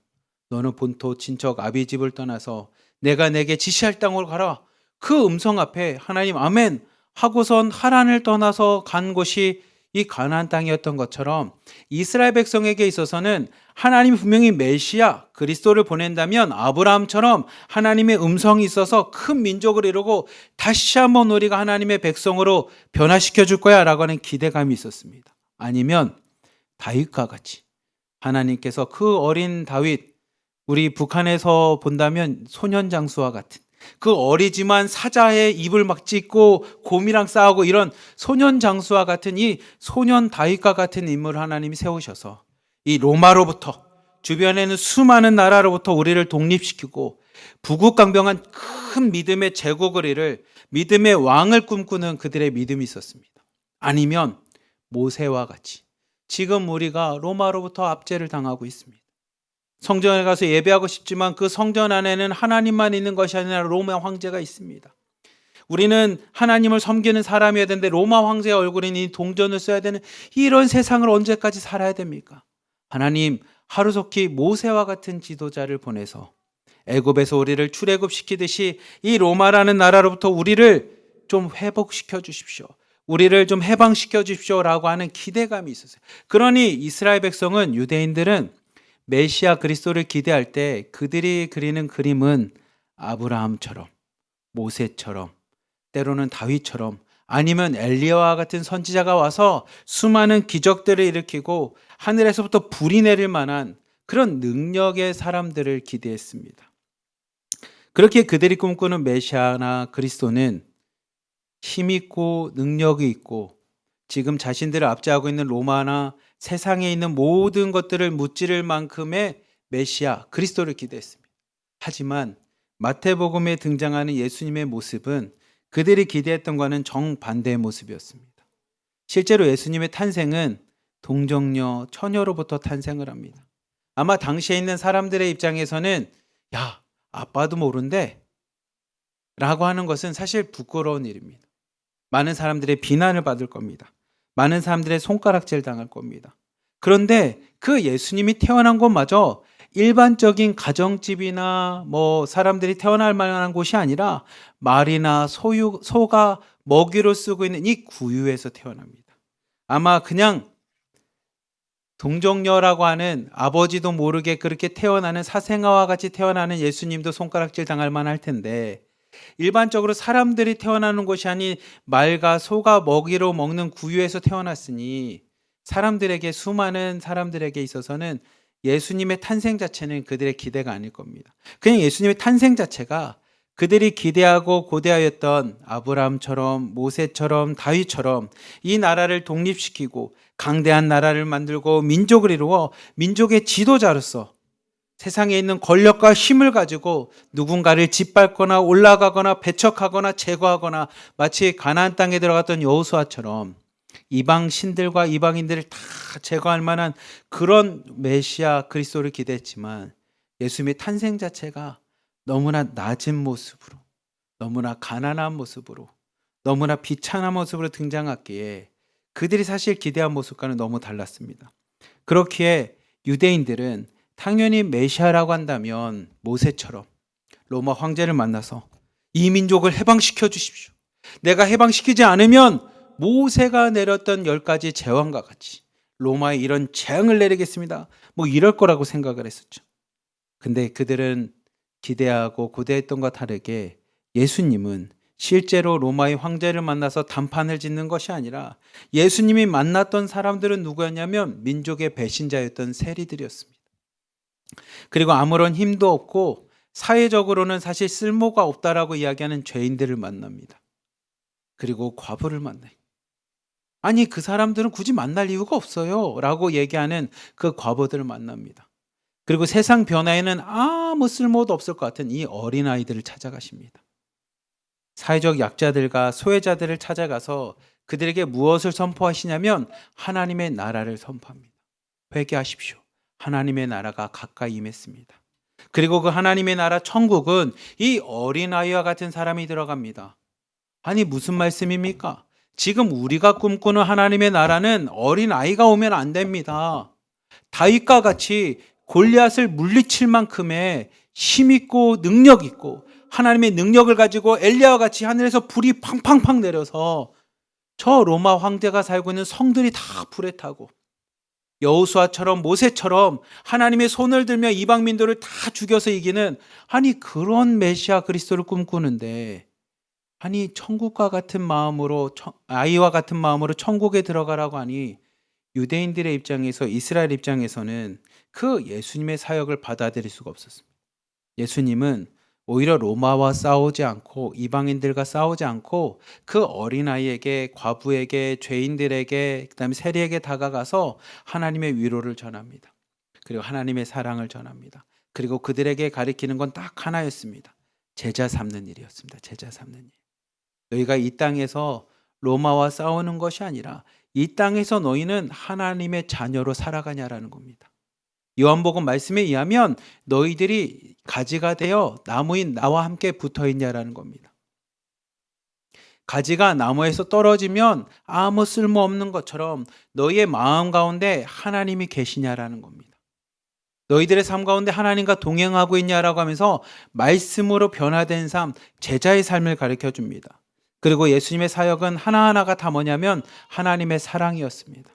너는 본토 친척 아비 집을 떠나서 내가 내게 지시할 땅으로 가라. 그 음성 앞에 하나님 아멘 하고선 하란을 떠나서 간 곳이 이 가나안 땅이었던 것처럼 이스라엘 백성에게 있어서는 하나님이 분명히 메시아 그리스도를 보낸다면 아브라함처럼 하나님의 음성이 있어서 큰 민족을 이루고 다시 한번 우리가 하나님의 백성으로 변화시켜 줄 거야 라고 하는 기대감이 있었습니다. 아니면 다윗과 같이 하나님께서 그 어린 다윗, 우리 북한에서 본다면 소년 장수와 같은 그 어리지만 사자의 입을 막 찢고 곰이랑 싸우고 이런 소년 장수와 같은 이 소년 다윗과 같은 인물을 하나님이 세우셔서 이 로마로부터 주변에는 수많은 나라로부터 우리를 독립시키고 부국강병한 큰 믿음의 제국을 이룰 믿음의 왕을 꿈꾸는 그들의 믿음이 있었습니다. 아니면 모세와 같이 지금 우리가 로마로부터 압제를 당하고 있습니다. 성전에 가서 예배하고 싶지만 그 성전 안에는 하나님만 있는 것이 아니라 로마 황제가 있습니다. 우리는 하나님을 섬기는 사람이어야 되는데 로마 황제의 얼굴인 이 동전을 써야 되는 이런 세상을 언제까지 살아야 됩니까? 하나님 하루속히 모세와 같은 지도자를 보내서 애굽에서 우리를 출애굽시키듯이 이 로마라는 나라로부터 우리를 좀 회복시켜 주십시오. 우리를 좀 해방시켜 주십시오라고 하는 기대감이 있었어요. 그러니 이스라엘 백성은 유대인들은 메시아 그리스도를 기대할 때 그들이 그리는 그림은 아브라함처럼 모세처럼 때로는 다윗처럼 아니면 엘리야와 같은 선지자가 와서 수많은 기적들을 일으키고 하늘에서부터 불이 내릴 만한 그런 능력의 사람들을 기대했습니다. 그렇게 그들이 꿈꾸는 메시아나 그리스도는 힘있고 능력이 있고 지금 자신들을 압제하고 있는 로마나 세상에 있는 모든 것들을 무찌를 만큼의 메시아 그리스도를 기대했습니다. 하지만 마태복음에 등장하는 예수님의 모습은 그들이 기대했던 것은 정반대의 모습이었습니다. 실제로 예수님의 탄생은 동정녀, 처녀로부터 탄생을 합니다. 아마 당시에 있는 사람들의 입장에서는 야, 아빠도 모른대 라고 하는 것은 사실 부끄러운 일입니다. 많은 사람들의 비난을 받을 겁니다. 많은 사람들의 손가락질 당할 겁니다. 그런데 그 예수님이 태어난 곳마저 일반적인 가정집이나 사람들이 태어날 만한 곳이 아니라 말이나 소가 먹이로 쓰고 있는 이 구유에서 태어납니다. 아마 그냥 동정녀라고 하는 아버지도 모르게 그렇게 태어나는 사생아와 같이 태어나는 예수님도 손가락질 당할 만할 텐데, 일반적으로 사람들이 태어나는 곳이 아닌 말과 소가 먹이로 먹는 구유에서 태어났으니 수많은 사람들에게 있어서는 예수님의 탄생 자체는 그들의 기대가 아닐 겁니다. 그냥 예수님의 탄생 자체가 그들이 기대하고 고대하였던 아브라함처럼, 모세처럼, 다윗처럼 이 나라를 독립시키고 강대한 나라를 만들고 민족을 이루어 민족의 지도자로서 세상에 있는 권력과 힘을 가지고 누군가를 짓밟거나 올라가거나 배척하거나 제거하거나 마치 가나안 땅에 들어갔던 여호수아처럼 이방 신들과 이방인들을 다 제거할 만한 그런 메시아 그리스도를 기대했지만, 예수님의 탄생 자체가 너무나 낮은 모습으로, 너무나 가난한 모습으로, 너무나 비참한 모습으로 등장했기에 그들이 사실 기대한 모습과는 너무 달랐습니다. 그렇기에 유대인들은 당연히 메시아라고 한다면 모세처럼 로마 황제를 만나서 이 민족을 해방시켜 주십시오. 내가 해방시키지 않으면 모세가 내렸던 10가지 제왕과 같이 로마에 이런 재앙을 내리겠습니다. 이럴 거라고 생각을 했었죠. 근데 그들은 기대하고 고대했던 것과 다르게 예수님은 실제로 로마의 황제를 만나서 단판을 짓는 것이 아니라 예수님이 만났던 사람들은 누구였냐면 민족의 배신자였던 세리들이었습니다. 그리고 아무런 힘도 없고 사회적으로는 사실 쓸모가 없다라고 이야기하는 죄인들을 만납니다. 그리고 과부를 만나요. 아니, 그 사람들은 굳이 만날 이유가 없어요 라고 얘기하는 그 과부들을 만납니다. 그리고 세상 변화에는 아무 쓸모도 없을 것 같은 이 어린아이들을 찾아가십니다. 사회적 약자들과 소외자들을 찾아가서 그들에게 무엇을 선포하시냐면 하나님의 나라를 선포합니다. 회개하십시오. 하나님의 나라가 가까이 임했습니다. 그리고 그 하나님의 나라 천국은 이 어린아이와 같은 사람이 들어갑니다. 아니, 무슨 말씀입니까? 지금 우리가 꿈꾸는 하나님의 나라는 어린아이가 오면 안 됩니다. 다윗과 같이 골리앗을 물리칠 만큼의 힘있고 능력있고 하나님의 능력을 가지고 엘리야와 같이 하늘에서 불이 팡팡팡 내려서 저 로마 황제가 살고 있는 성들이 다 불에 타고 여호수아처럼 모세처럼 하나님의 손을 들며 이방민들을 다 죽여서 이기는, 아니 그런 메시아 그리스도를 꿈꾸는데, 아니 천국과 같은 마음으로, 아이와 같은 마음으로 천국에 들어가라고 하니 유대인들의 입장에서, 이스라엘 입장에서는 그 예수님의 사역을 받아들일 수가 없었습니다. 예수님은 오히려 로마와 싸우지 않고 이방인들과 싸우지 않고 그 어린아이에게, 과부에게, 죄인들에게, 그다음에 세리에게 다가가서 하나님의 위로를 전합니다. 그리고 하나님의 사랑을 전합니다. 그리고 그들에게 가리키는 건 딱 하나였습니다. 제자 삼는 일이었습니다. 제자 삼는 일. 너희가 이 땅에서 로마와 싸우는 것이 아니라 이 땅에서 너희는 하나님의 자녀로 살아가냐라는 겁니다. 요한복음 말씀에 의하면 너희들이 가지가 되어 나무인 나와 함께 붙어 있냐라는 겁니다. 가지가 나무에서 떨어지면 아무 쓸모없는 것처럼 너희의 마음 가운데 하나님이 계시냐라는 겁니다. 너희들의 삶 가운데 하나님과 동행하고 있냐라고 하면서 말씀으로 변화된 삶, 제자의 삶을 가르쳐 줍니다. 그리고 예수님의 사역은 하나하나가 다 뭐냐면 하나님의 사랑이었습니다.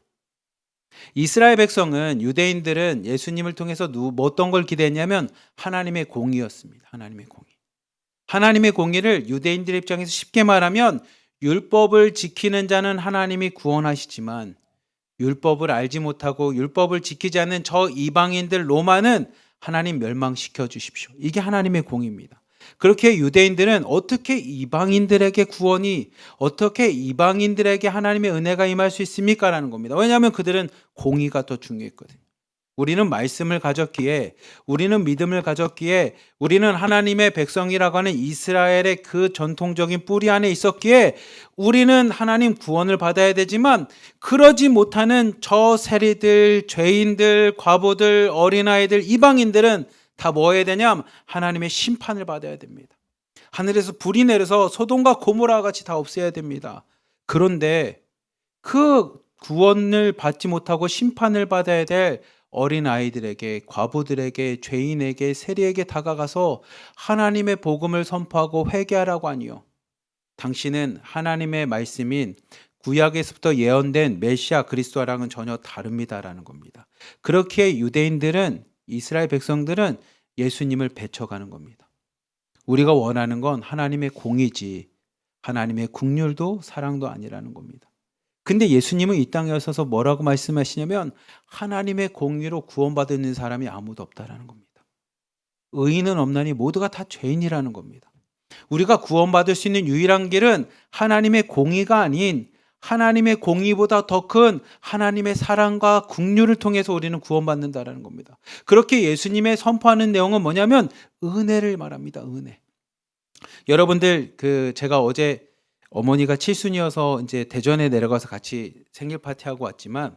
이스라엘 백성은, 유대인들은 예수님을 통해서 어떤 걸 기대했냐면 하나님의 공의였습니다. 하나님의 공의. 하나님의 공의를 유대인들의 입장에서 쉽게 말하면 율법을 지키는 자는 하나님이 구원하시지만 율법을 알지 못하고 율법을 지키지 않는 저 이방인들 로마는 하나님 멸망시켜 주십시오. 이게 하나님의 공의입니다. 그렇게 유대인들은 어떻게 이방인들에게 구원이, 어떻게 이방인들에게 하나님의 은혜가 임할 수 있습니까? 라는 겁니다. 왜냐하면 그들은 공의가 더 중요했거든요. 우리는 말씀을 가졌기에, 우리는 믿음을 가졌기에, 우리는 하나님의 백성이라고 하는 이스라엘의 그 전통적인 뿌리 안에 있었기에 우리는 하나님 구원을 받아야 되지만, 그러지 못하는 저 세리들, 죄인들, 과부들, 어린아이들, 이방인들은 다 뭐 해야 되냐? 하나님의 심판을 받아야 됩니다. 하늘에서 불이 내려서 소돔과 고모라와 같이 다 없애야 됩니다. 그런데 그 구원을 받지 못하고 심판을 받아야 될 어린 아이들에게, 과부들에게, 죄인에게, 세리에게 다가가서 하나님의 복음을 선포하고 회개하라고 하니요. 당신은 하나님의 말씀인 구약에서부터 예언된 메시아 그리스도랑은 전혀 다릅니다라는 겁니다. 그렇게 유대인들은, 이스라엘 백성들은 예수님을 배척하는 겁니다. 우리가 원하는 건 하나님의 공의지, 하나님의 긍휼도 사랑도 아니라는 겁니다. 근데 예수님은 이 땅에 오셔서 뭐라고 말씀하시냐면 하나님의 공의로 구원받는 사람이 아무도 없다라는 겁니다. 의인은 없나니 모두가 다 죄인이라는 겁니다. 우리가 구원받을 수 있는 유일한 길은 하나님의 공의가 아닌 하나님의 공의보다 더 큰 하나님의 사랑과 긍휼을 통해서 우리는 구원받는다라는 겁니다. 그렇게 예수님의 선포하는 내용은 뭐냐면 은혜를 말합니다. 은혜. 여러분들 제가 어제 어머니가 칠순이어서 이제 대전에 내려가서 같이 생일 파티하고 왔지만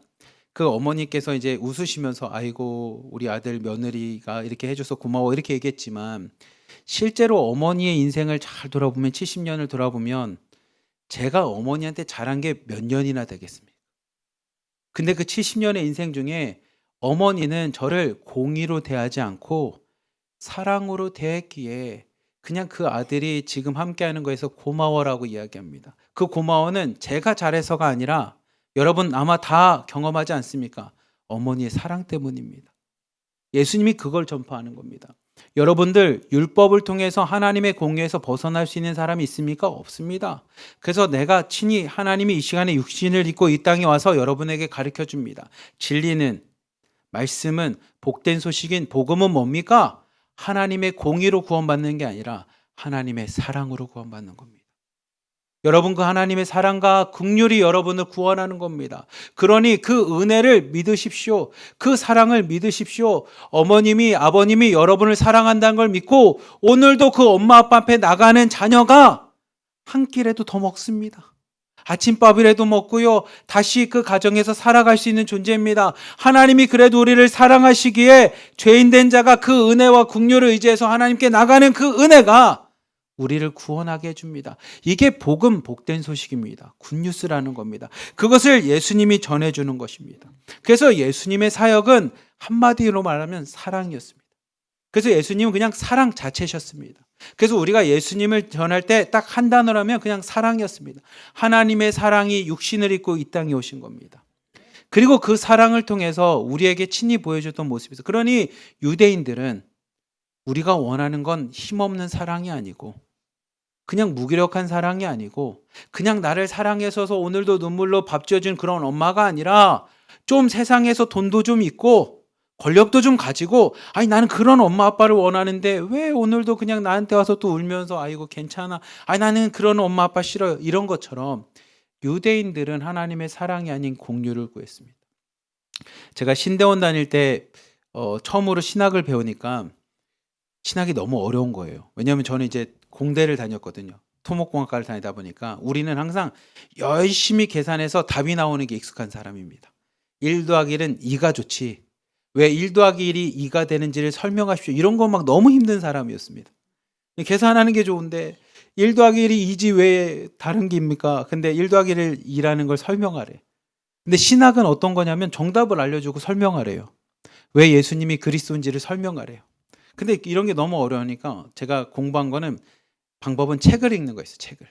그 어머니께서 이제 웃으시면서 아이고 우리 아들 며느리가 이렇게 해줘서 고마워 이렇게 얘기했지만, 실제로 어머니의 인생을 잘 돌아보면 70년을 돌아보면 제가 어머니한테 잘한 게 몇 년이나 되겠습니까? 근데 그 70년의 인생 중에 어머니는 저를 공의로 대하지 않고 사랑으로 대했기에 그냥 그 아들이 지금 함께하는 거에서 고마워라고 이야기합니다. 그 고마워는 제가 잘해서가 아니라 여러분 아마 다 경험하지 않습니까? 어머니의 사랑 때문입니다. 예수님이 그걸 전파하는 겁니다. 여러분들 율법을 통해서 하나님의 공의에서 벗어날 수 있는 사람이 있습니까? 없습니다. 그래서 내가 친히 하나님이 이 시간에 육신을 입고 이 땅에 와서 여러분에게 가르쳐 줍니다. 진리는, 말씀은, 복된 소식인 복음은 뭡니까? 하나님의 공의로 구원받는 게 아니라 하나님의 사랑으로 구원받는 겁니다. 여러분 그 하나님의 사랑과 긍휼이 여러분을 구원하는 겁니다. 그러니 그 은혜를 믿으십시오. 그 사랑을 믿으십시오. 어머님이, 아버님이 여러분을 사랑한다는 걸 믿고 오늘도 그 엄마 아빠 앞에 나가는 자녀가 한 끼라도 더 먹습니다. 아침밥이라도 먹고요. 다시 그 가정에서 살아갈 수 있는 존재입니다. 하나님이 그래도 우리를 사랑하시기에 죄인된 자가 그 은혜와 긍휼을 의지해서 하나님께 나가는 그 은혜가 우리를 구원하게 해줍니다. 이게 복음, 복된 소식입니다. 굿뉴스라는 겁니다. 그것을 예수님이 전해주는 것입니다. 그래서 예수님의 사역은 한마디로 말하면 사랑이었습니다. 그래서 예수님은 그냥 사랑 자체셨습니다. 그래서 우리가 예수님을 전할 때 딱 한 단어로 하면 그냥 사랑이었습니다. 하나님의 사랑이 육신을 입고 이 땅에 오신 겁니다. 그리고 그 사랑을 통해서 우리에게 친히 보여줬던 모습이죠. 그러니 유대인들은 우리가 원하는 건 힘없는 사랑이 아니고 그냥 무기력한 사랑이 아니고 그냥 나를 사랑해서서 오늘도 눈물로 밥 지어준 그런 엄마가 아니라 좀 세상에서 돈도 좀 있고 권력도 좀 가지고 아니 나는 그런 엄마 아빠를 원하는데 왜 오늘도 그냥 나한테 와서 또 울면서 아이고 괜찮아 아니 나는 그런 엄마 아빠 싫어요 이런 것처럼 유대인들은 하나님의 사랑이 아닌 공유를 구했습니다. 제가 신대원 다닐 때 처음으로 신학을 배우니까 신학이 너무 어려운 거예요. 왜냐하면 저는 이제 공대를 다녔거든요. 토목공학과를 다니다 보니까 우리는 항상 열심히 계산해서 답이 나오는 게 익숙한 사람입니다. 1 더하기 1은 2가 좋지 왜 1 더하기 1이 2가 되는지를 설명하십시오. 이런 거 막 너무 힘든 사람이었습니다. 계산하는 게 좋은데 1 더하기 1이 2지 왜 다른 게 입니까? 근데 1 더하기 1을 2라는 걸 설명하래. 근데 신학은 어떤 거냐면 정답을 알려주고 설명하래요. 왜 예수님이 그리스도인지를 설명하래요. 근데 이런 게 너무 어려우니까 제가 공부한 거는 방법은 책을 읽는 거였어요. 책을.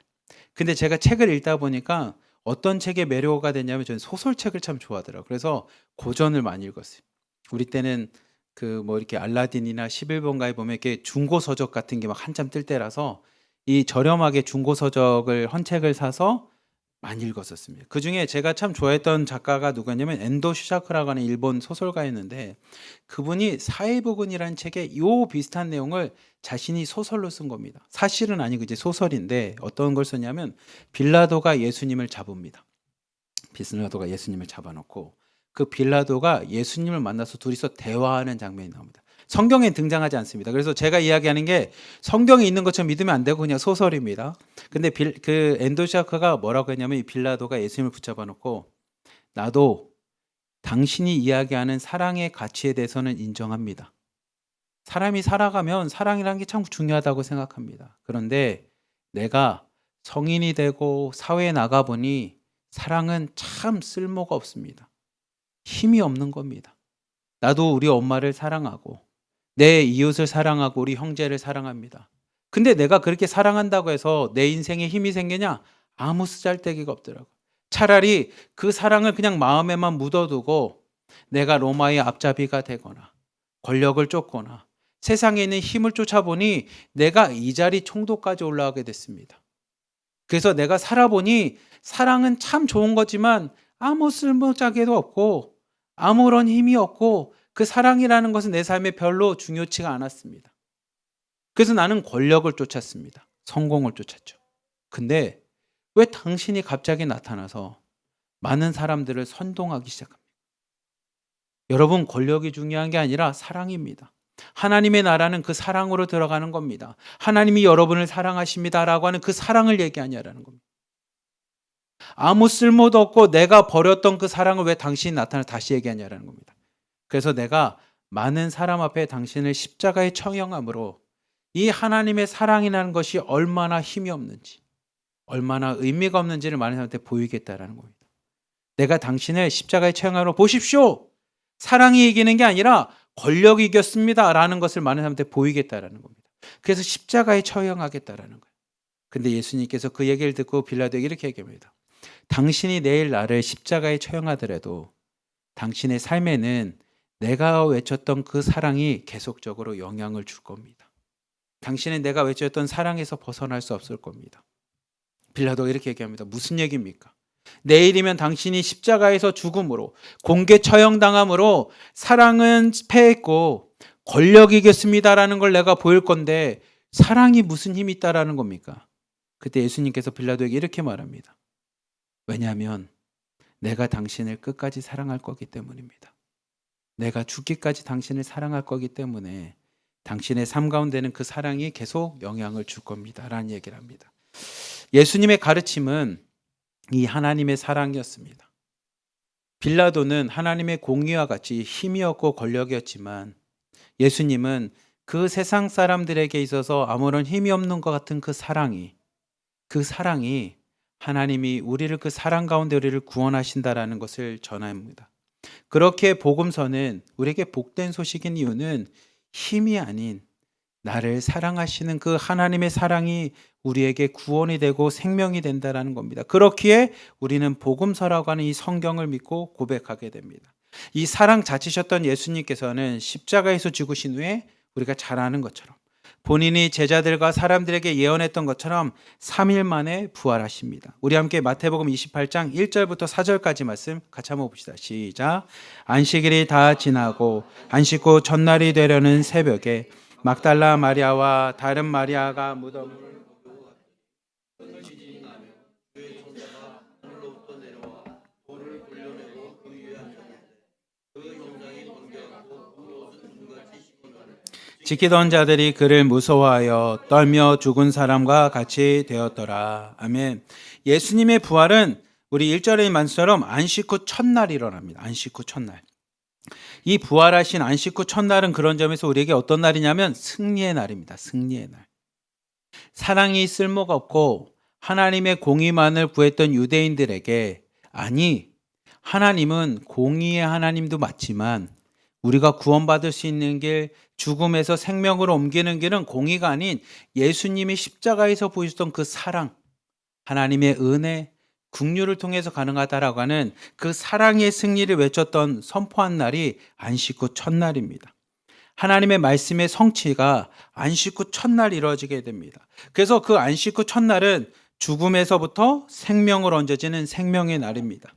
근데 제가 책을 읽다 보니까 어떤 책의 매료가 됐냐면 저는 소설책을 참 좋아하더라고요. 그래서 고전을 많이 읽었어요. 우리 때는 이렇게 알라딘이나 11번가에 보면 이렇게 중고 서적 같은 게 막 한참 뜰 때라서 이 저렴하게 중고 서적을 헌책을 사서 많이 읽었었습니다. 그 중에 제가 참 좋아했던 작가가 누구냐면 엔도 슈사크라고 하는 일본 소설가였는데 그분이 사회복원이라는 책에 요 비슷한 내용을 자신이 소설로 쓴 겁니다. 사실은 아니고 이제 소설인데 어떤 걸 썼냐면 빌라도가 예수님을 잡습니다. 빌라도가 예수님을 잡아놓고 그 빌라도가 예수님을 만나서 둘이서 대화하는 장면이 나옵니다. 성경에 등장하지 않습니다. 그래서 제가 이야기하는 게 성경에 있는 것처럼 믿으면 안 되고 그냥 소설입니다. 근데 그 엔도샤크가 뭐라고 했냐면 이 빌라도가 예수님을 붙잡아 놓고 나도 당신이 이야기하는 사랑의 가치에 대해서는 인정합니다. 사람이 살아가면 사랑이라는 게 참 중요하다고 생각합니다. 그런데 내가 성인이 되고 사회에 나가보니 사랑은 참 쓸모가 없습니다. 힘이 없는 겁니다. 나도 우리 엄마를 사랑하고 내 이웃을 사랑하고 우리 형제를 사랑합니다. 근데 내가 그렇게 사랑한다고 해서 내 인생에 힘이 생기냐? 아무 쓰잘데기가 없더라고요. 차라리 그 사랑을 그냥 마음에만 묻어두고 내가 로마의 앞잡이가 되거나 권력을 쫓거나 세상에 있는 힘을 쫓아보니 내가 이 자리 총독까지 올라가게 됐습니다. 그래서 내가 살아보니 사랑은 참 좋은 거지만 아무 쓸모자개도 없고 아무런 힘이 없고 그 사랑이라는 것은 내 삶에 별로 중요치가 않았습니다. 그래서 나는 권력을 쫓았습니다. 성공을 쫓았죠. 근데 왜 당신이 갑자기 나타나서 많은 사람들을 선동하기 시작합니까? 여러분, 권력이 중요한 게 아니라 사랑입니다. 하나님의 나라는 그 사랑으로 들어가는 겁니다. 하나님이 여러분을 사랑하십니다라고 하는 그 사랑을 얘기하냐라는 겁니다. 아무 쓸모도 없고 내가 버렸던 그 사랑을 왜 당신이 나타나 다시 얘기하냐라는 겁니다. 그래서 내가 많은 사람 앞에 당신을 십자가에 처형함으로 이 하나님의 사랑이라는 것이 얼마나 힘이 없는지, 얼마나 의미가 없는지를 많은 사람한테 보이겠다라는 겁니다. 내가 당신을 십자가에 처형함으로 보십시오. 사랑이 이기는 게 아니라 권력이 이겼습니다라는 것을 많은 사람한테 보이겠다라는 겁니다. 그래서 십자가에 처형하겠다라는 거예요. 근데 예수님께서 그 얘기를 듣고 빌라도에게 이렇게 얘기합니다. 당신이 내일 나를 십자가에 처형하더라도 당신의 삶에는 내가 외쳤던 그 사랑이 계속적으로 영향을 줄 겁니다. 당신은 내가 외쳤던 사랑에서 벗어날 수 없을 겁니다. 빌라도가 이렇게 얘기합니다. 무슨 얘기입니까? 내일이면 당신이 십자가에서 죽음으로 공개 처형당함으로 사랑은 패했고 권력이 이겼습니다라는 걸 내가 보일 건데 사랑이 무슨 힘이 있다라는 겁니까? 그때 예수님께서 빌라도에게 이렇게 말합니다. 왜냐하면 내가 당신을 끝까지 사랑할 거기 때문입니다. 내가 죽기까지 당신을 사랑할 거기 때문에 당신의 삶 가운데는 그 사랑이 계속 영향을 줄 겁니다. 라는 얘기를 합니다. 예수님의 가르침은 이 하나님의 사랑이었습니다. 빌라도는 하나님의 공의와 같이 힘이 없고 권력이었지만 예수님은 그 세상 사람들에게 있어서 아무런 힘이 없는 것 같은 그 사랑이 하나님이 우리를 그 사랑 가운데 우리를 구원하신다라는 것을 전합니다. 그렇게 복음서는 우리에게 복된 소식인 이유는 힘이 아닌 나를 사랑하시는 그 하나님의 사랑이 우리에게 구원이 되고 생명이 된다라는 겁니다. 그렇기에 우리는 복음서라고 하는 이 성경을 믿고 고백하게 됩니다. 이 사랑 자치셨던 예수님께서는 십자가에서 죽으신 후에 우리가 잘 아는 것처럼 본인이 제자들과 사람들에게 예언했던 것처럼 3일 만에 부활하십니다. 우리 함께 마태복음 28장 1절부터 4절까지 말씀 같이 한번 봅시다. 시작. 안식일이 다 지나고 안식 후 전날이 되려는 새벽에 막달라 마리아와 다른 마리아가 무덤을 지키던 자들이 그를 무서워하여 떨며 죽은 사람과 같이 되었더라. 아멘. 예수님의 부활은 우리 1절의 말씀처럼 안식 후 첫날 일어납니다. 안식 후 첫날. 이 부활하신 안식 후 첫날은 그런 점에서 우리에게 어떤 날이냐면 승리의 날입니다. 승리의 날. 사랑이 쓸모가 없고 하나님의 공의만을 구했던 유대인들에게 아니 하나님은 공의의 하나님도 맞지만 우리가 구원받을 수 있는 길, 죽음에서 생명으로 옮기는 길은 공의가 아닌 예수님이 십자가에서 보여주셨던 그 사랑, 하나님의 은혜, 긍휼을 통해서 가능하다라고 하는 그 사랑의 승리를 외쳤던 선포한 날이 안식 후 첫날입니다. 하나님의 말씀의 성취가 안식 후 첫날 이루어지게 됩니다. 그래서 그 안식 후 첫날은 죽음에서부터 생명으로 얹어지는 생명의 날입니다.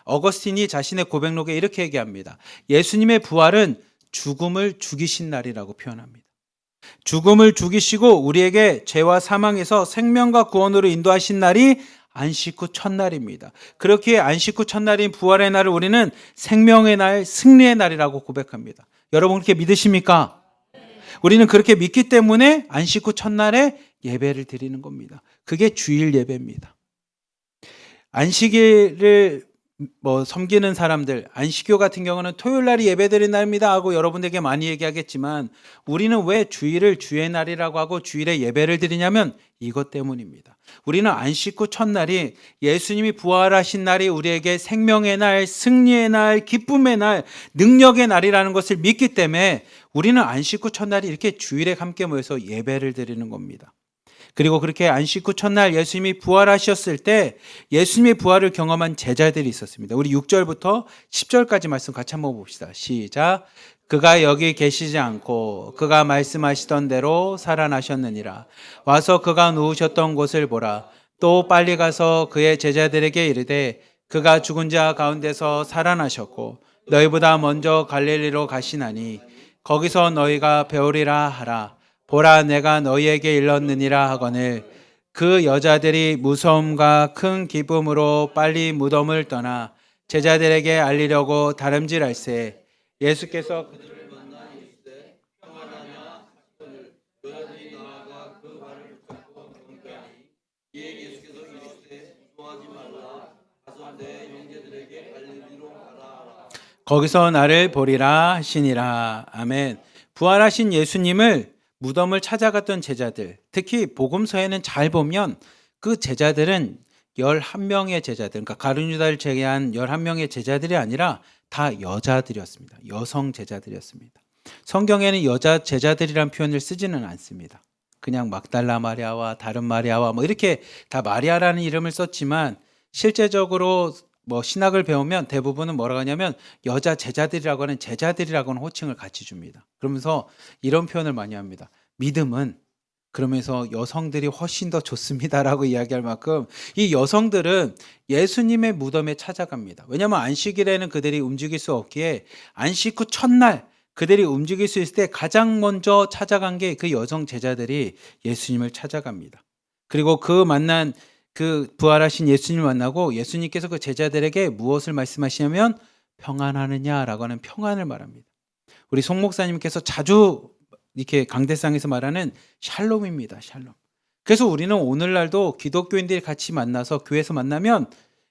어거스틴이 자신의 고백록에 이렇게 얘기합니다. 예수님의 부활은 죽음을 죽이신 날이라고 표현합니다. 죽음을 죽이시고 우리에게 죄와 사망에서 생명과 구원으로 인도하신 날이 안식 후 첫날입니다. 그렇기에 안식 후 첫날인 부활의 날을 우리는 생명의 날, 승리의 날이라고 고백합니다. 여러분 그렇게 믿으십니까? 우리는 그렇게 믿기 때문에 안식 후 첫날에 예배를 드리는 겁니다. 그게 주일 예배입니다. 안식일을 섬기는 사람들, 안식교 같은 경우는 토요일 날이 예배드린 날입니다 하고 여러분들에게 많이 얘기하겠지만 우리는 왜 주일을 주의 날이라고 하고 주일에 예배를 드리냐면 이것 때문입니다. 우리는 안식 후 첫날이 예수님이 부활하신 날이 우리에게 생명의 날, 승리의 날, 기쁨의 날, 능력의 날이라는 것을 믿기 때문에 우리는 안식 후 첫날이 이렇게 주일에 함께 모여서 예배를 드리는 겁니다. 그리고 그렇게 안식 후 첫날 예수님이 부활하셨을 때 예수님의 부활을 경험한 제자들이 있었습니다. 우리 6절부터 10절까지 말씀 같이 한번 봅시다. 시작. 그가 여기 계시지 않고 그가 말씀하시던 대로 살아나셨느니라. 와서 그가 누우셨던 곳을 보라. 또 빨리 가서 그의 제자들에게 이르되 그가 죽은 자 가운데서 살아나셨고 너희보다 먼저 갈릴리로 가시나니 거기서 너희가 배우리라 하라. 보라 내가 너희에게 일렀느니라 하거늘 그 여자들이 무서움과 큰 기쁨으로 빨리 무덤을 떠나 제자들에게 알리려고 다름질할세. 예수께서 그들을 만나 이르시되 평안하냐 하거늘 여자들이 나아가 그 발을 붙잡고 경배하니 이에 예수께서 이르시되 무서워하지 말라. 가서 내 형제들에게 갈릴리로 가라. 거기서 나를 보리라 하시니라. 아멘. 부활하신 예수님을 무덤을 찾아갔던 제자들, 특히 복음서에는 잘 보면 그 제자들은 11명의 제자들, 그러니까 가룟 유다를 제외한 11명의 제자들이 아니라 다 여자들이었습니다. 여성 제자들이었습니다. 성경에는 여자 제자들이란 표현을 쓰지는 않습니다. 그냥 막달라 마리아와 다른 마리아와 이렇게 다 마리아라는 이름을 썼지만 실제적으로 신학을 배우면 대부분은 뭐라고 하냐면 여자 제자들이라고 하는 제자들이라고는 호칭을 같이 줍니다. 그러면서 이런 표현을 많이 합니다. 믿음은 그러면서 여성들이 훨씬 더 좋습니다라고 이야기할 만큼 이 여성들은 예수님의 무덤에 찾아갑니다. 왜냐하면 안식일에는 그들이 움직일 수 없기에 안식 후 첫날 그들이 움직일 수 있을 때 가장 먼저 찾아간 게 그 여성 제자들이 예수님을 찾아갑니다. 그리고 그 만난 그 부활하신 예수님을 만나고 예수님께서 그 제자들에게 무엇을 말씀하시냐면 평안하느냐라고 하는 평안을 말합니다. 우리 송 목사님께서 자주 이렇게 강대상에서 말하는 샬롬입니다. 샬롬. 그래서 우리는 오늘날도 기독교인들이 같이 만나서 교회에서 만나면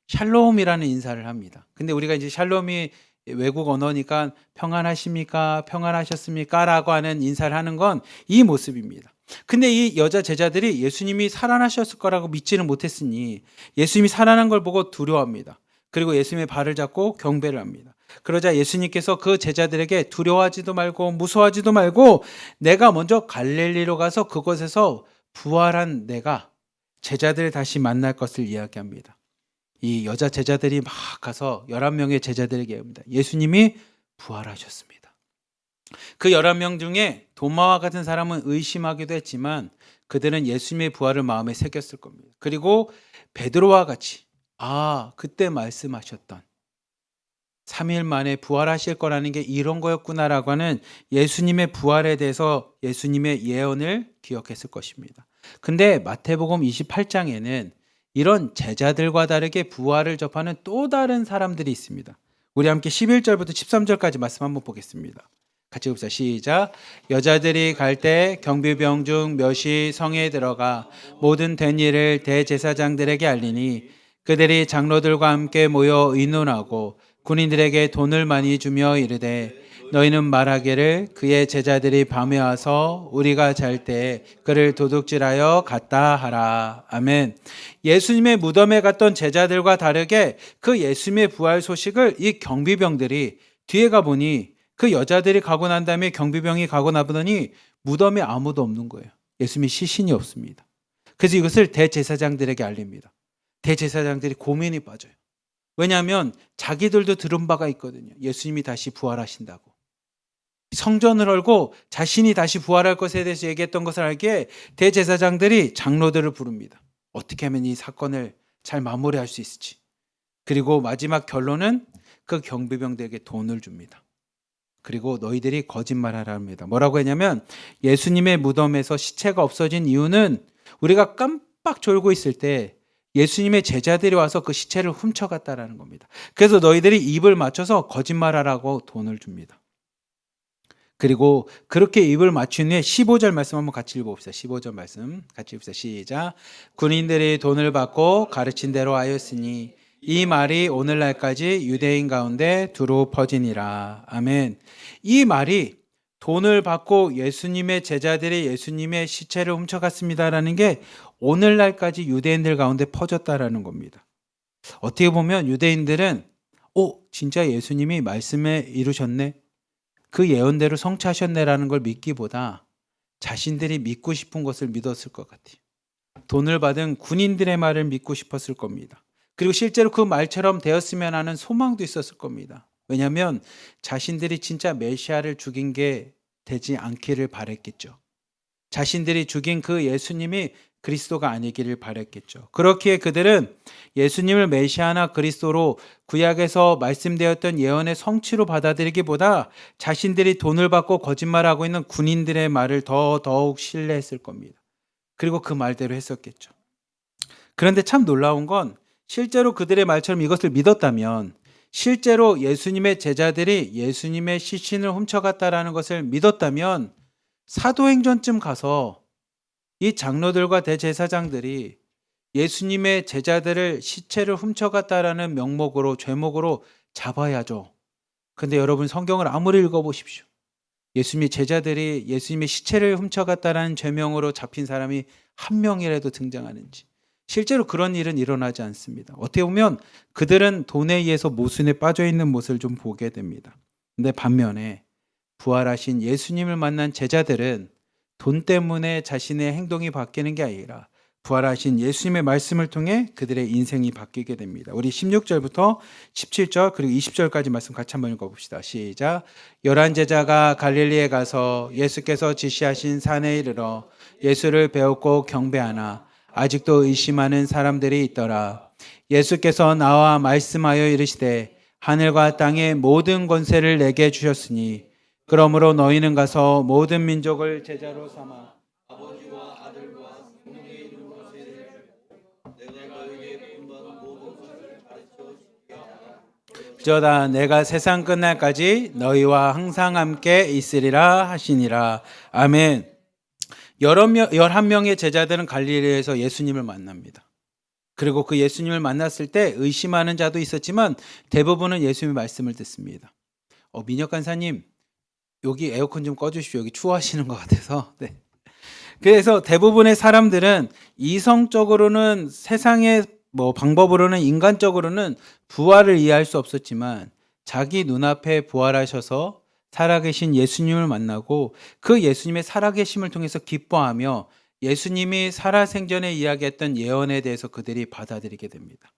샬롬이라는 인사를 합니다. 근데 우리가 이제 샬롬이 외국 언어니까 평안하십니까? 평안하셨습니까? 라고 하는 인사를 하는 건 이 모습입니다. 근데 이 여자 제자들이 예수님이 살아나셨을 거라고 믿지는 못했으니 예수님이 살아난 걸 보고 두려워합니다. 그리고 예수님의 발을 잡고 경배를 합니다. 그러자 예수님께서 그 제자들에게 두려워하지도 말고 무서워하지도 말고 내가 먼저 갈릴리로 가서 그곳에서 부활한 내가 제자들을 다시 만날 것을 이야기합니다. 이 여자 제자들이 막 가서 11명의 제자들에게 합니다. 예수님이 부활하셨습니다. 그 11명 중에 도마와 같은 사람은 의심하기도 했지만 그들은 예수님의 부활을 마음에 새겼을 겁니다. 그리고 베드로와 같이 그때 말씀하셨던 3일 만에 부활하실 거라는 게 이런 거였구나라고 하는 예수님의 부활에 대해서 예수님의 예언을 기억했을 것입니다. 근데 마태복음 28장에는 이런 제자들과 다르게 부활을 접하는 또 다른 사람들이 있습니다. 우리 함께 11절부터 13절까지 말씀 한번 보겠습니다. 같이 봅시다. 시작. 여자들이 갈 때 경비병 중 몇이 성에 들어가 모든 된 일을 대제사장들에게 알리니 그들이 장로들과 함께 모여 의논하고 군인들에게 돈을 많이 주며 이르되 너희는 말하기를 그의 제자들이 밤에 와서 우리가 잘 때 그를 도둑질하여 갔다 하라. 아멘. 예수님의 무덤에 갔던 제자들과 다르게 그 예수님의 부활 소식을 이 경비병들이 뒤에 가보니 그 여자들이 가고 난 다음에 경비병이 가고 나보더니 무덤에 아무도 없는 거예요. 예수님의 시신이 없습니다. 그래서 이것을 대제사장들에게 알립니다. 대제사장들이 고민이 빠져요. 왜냐하면 자기들도 들은 바가 있거든요. 예수님이 다시 부활하신다고. 성전을 헐고 자신이 다시 부활할 것에 대해서 얘기했던 것을 알기에 대제사장들이 장로들을 부릅니다. 어떻게 하면 이 사건을 잘 마무리할 수 있을지. 그리고 마지막 결론은 그 경비병들에게 돈을 줍니다. 그리고 너희들이 거짓말하라 합니다. 뭐라고 했냐면 예수님의 무덤에서 시체가 없어진 이유는 우리가 깜빡 졸고 있을 때 예수님의 제자들이 와서 그 시체를 훔쳐갔다라는 겁니다. 그래서 너희들이 입을 맞춰서 거짓말하라고 돈을 줍니다. 그리고 그렇게 입을 맞춘 후에 15절 말씀 한번 같이 읽어봅시다. 15절 말씀 같이 읽읍시다. 시작. 군인들이 돈을 받고 가르친 대로 하였으니 이 말이 오늘날까지 유대인 가운데 두루 퍼지니라. 아멘. 이 말이 돈을 받고 예수님의 제자들이 예수님의 시체를 훔쳐갔습니다라는 게 오늘날까지 유대인들 가운데 퍼졌다라는 겁니다. 어떻게 보면 유대인들은 진짜 예수님이 말씀에 이루셨네, 그 예언대로 성취하셨네라는 걸 믿기보다 자신들이 믿고 싶은 것을 믿었을 것 같아요. 돈을 받은 군인들의 말을 믿고 싶었을 겁니다. 그리고 실제로 그 말처럼 되었으면 하는 소망도 있었을 겁니다. 왜냐하면 자신들이 진짜 메시아를 죽인 게 되지 않기를 바랬겠죠. 자신들이 죽인 그 예수님이 그리스도가 아니기를 바랬겠죠. 그렇기에 그들은 예수님을 메시아나 그리스도로 구약에서 말씀되었던 예언의 성취로 받아들이기보다 자신들이 돈을 받고 거짓말하고 있는 군인들의 말을 더욱 신뢰했을 겁니다. 그리고 그 말대로 했었겠죠. 그런데 참 놀라운 건 실제로 그들의 말처럼 이것을 믿었다면, 실제로 예수님의 제자들이 예수님의 시신을 훔쳐갔다라는 것을 믿었다면 사도행전쯤 가서 이 장로들과 대제사장들이 예수님의 제자들을 시체를 훔쳐갔다라는 명목으로, 죄목으로 잡아야죠. 근데 여러분 성경을 아무리 읽어보십시오. 예수님의 제자들이 예수님의 시체를 훔쳐갔다라는 죄명으로 잡힌 사람이 한 명이라도 등장하는지, 실제로 그런 일은 일어나지 않습니다. 어떻게 보면 그들은 돈에 의해서 모순에 빠져 있는 모습을 좀 보게 됩니다. 근데 반면에 부활하신 예수님을 만난 제자들은 돈 때문에 자신의 행동이 바뀌는 게 아니라 부활하신 예수님의 말씀을 통해 그들의 인생이 바뀌게 됩니다. 우리 16절부터 17절 그리고 20절까지 말씀 같이 한번 읽어봅시다. 시작. 11 제자가 갈릴리에 가서 예수께서 지시하신 산에 이르러 예수를 배웠고 경배하나 아직도 의심하는 사람들이 있더라. 예수께서 나와 말씀하여 이르시되 하늘과 땅의 모든 권세를 내게 주셨으니 그러므로 너희는 가서 모든 민족을 제자로 삼아 아버지와 아들과 성령의 이름으로 세례를 주고 내가 너희에게 분부한 모든 것을 가르쳐 주게 하라. 저다 내가 세상 끝날까지 너희와 항상 함께 있으리라 하시니라. 아멘. 11명의 제자들은 갈릴리에서 예수님을 만납니다. 그리고 그 예수님을 만났을 때 의심하는 자도 있었지만 대부분은 예수님의 말씀을 듣습니다. 민혁 간사님, 여기 에어컨 좀 꺼주십시오. 여기 추워하시는 것 같아서. 네. 그래서 대부분의 사람들은 이성적으로는, 세상의 방법으로는, 인간적으로는 부활을 이해할 수 없었지만 자기 눈앞에 부활하셔서 살아계신 예수님을 만나고 그 예수님의 살아계심을 통해서 기뻐하며 예수님이 살아생전에 이야기했던 예언에 대해서 그들이 받아들이게 됩니다.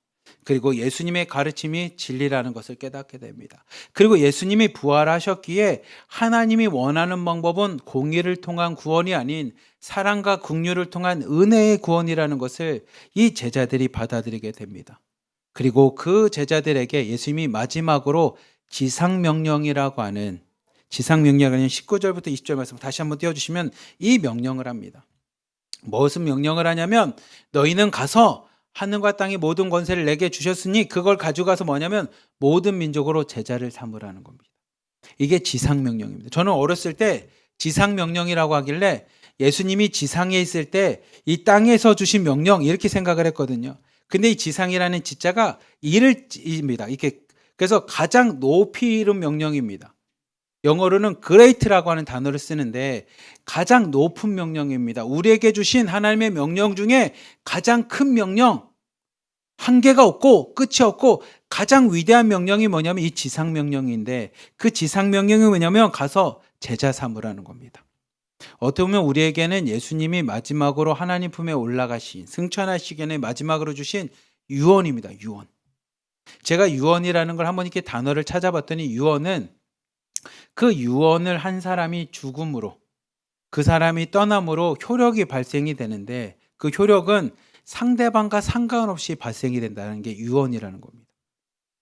그리고 예수님의 가르침이 진리라는 것을 깨닫게 됩니다. 그리고 예수님이 부활하셨기에 하나님이 원하는 방법은 공의를 통한 구원이 아닌 사랑과 긍휼을 통한 은혜의 구원이라는 것을 이 제자들이 받아들이게 됩니다. 그리고 그 제자들에게 예수님이 마지막으로 지상명령이라고 하는, 지상명령은 19절부터 20절 말씀 다시 한번 띄워주시면 이 명령을 합니다. 무슨 명령을 하냐면 너희는 가서 하늘과 땅의 모든 권세를 내게 주셨으니 그걸 가져가서 뭐냐면 모든 민족으로 제자를 삼으라는 겁니다. 이게 지상명령입니다. 저는 어렸을 때 지상명령이라고 하길래 예수님이 지상에 있을 때 이 땅에서 주신 명령 이렇게 생각을 했거든요. 근데 이 지상이라는 지자가 이를입니다. 이렇게, 그래서 가장 높이 이른 명령입니다. 영어로는 great라고 하는 단어를 쓰는데 가장 높은 명령입니다. 우리에게 주신 하나님의 명령 중에 가장 큰 명령, 한계가 없고 끝이 없고 가장 위대한 명령이 뭐냐면 이 지상명령인데, 그 지상명령이 뭐냐면 가서 제자 삼으라는 겁니다. 어떻게 보면 우리에게는 예수님이 마지막으로 하나님 품에 올라가신, 승천하시기 전에 마지막으로 주신 유언입니다. 유언. 제가 유언이라는 걸 한번 이렇게 단어를 찾아봤더니 유언은 그 유언을 한 사람이 죽음으로, 그 사람이 떠남으로 효력이 발생이 되는데 그 효력은 상대방과 상관없이 발생이 된다는 게 유언이라는 겁니다.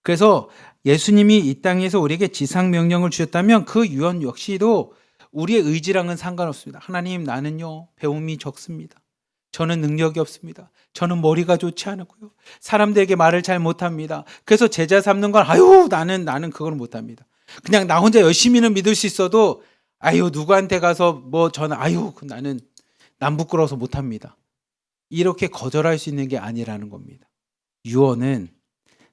그래서 예수님이 이 땅에서 우리에게 지상명령을 주셨다면 그 유언 역시도 우리의 의지랑은 상관없습니다. 하나님, 나는요 배움이 적습니다. 저는 능력이 없습니다. 저는 머리가 좋지 않고요. 사람들에게 말을 잘 못합니다. 그래서 제자 삼는 건 아유 나는 그걸 못합니다. 그냥 나 혼자 열심히는 믿을 수 있어도 아유 누구한테 가서 뭐 저는 아유 나는 남 부끄러워서 못합니다. 이렇게 거절할 수 있는 게 아니라는 겁니다. 유언은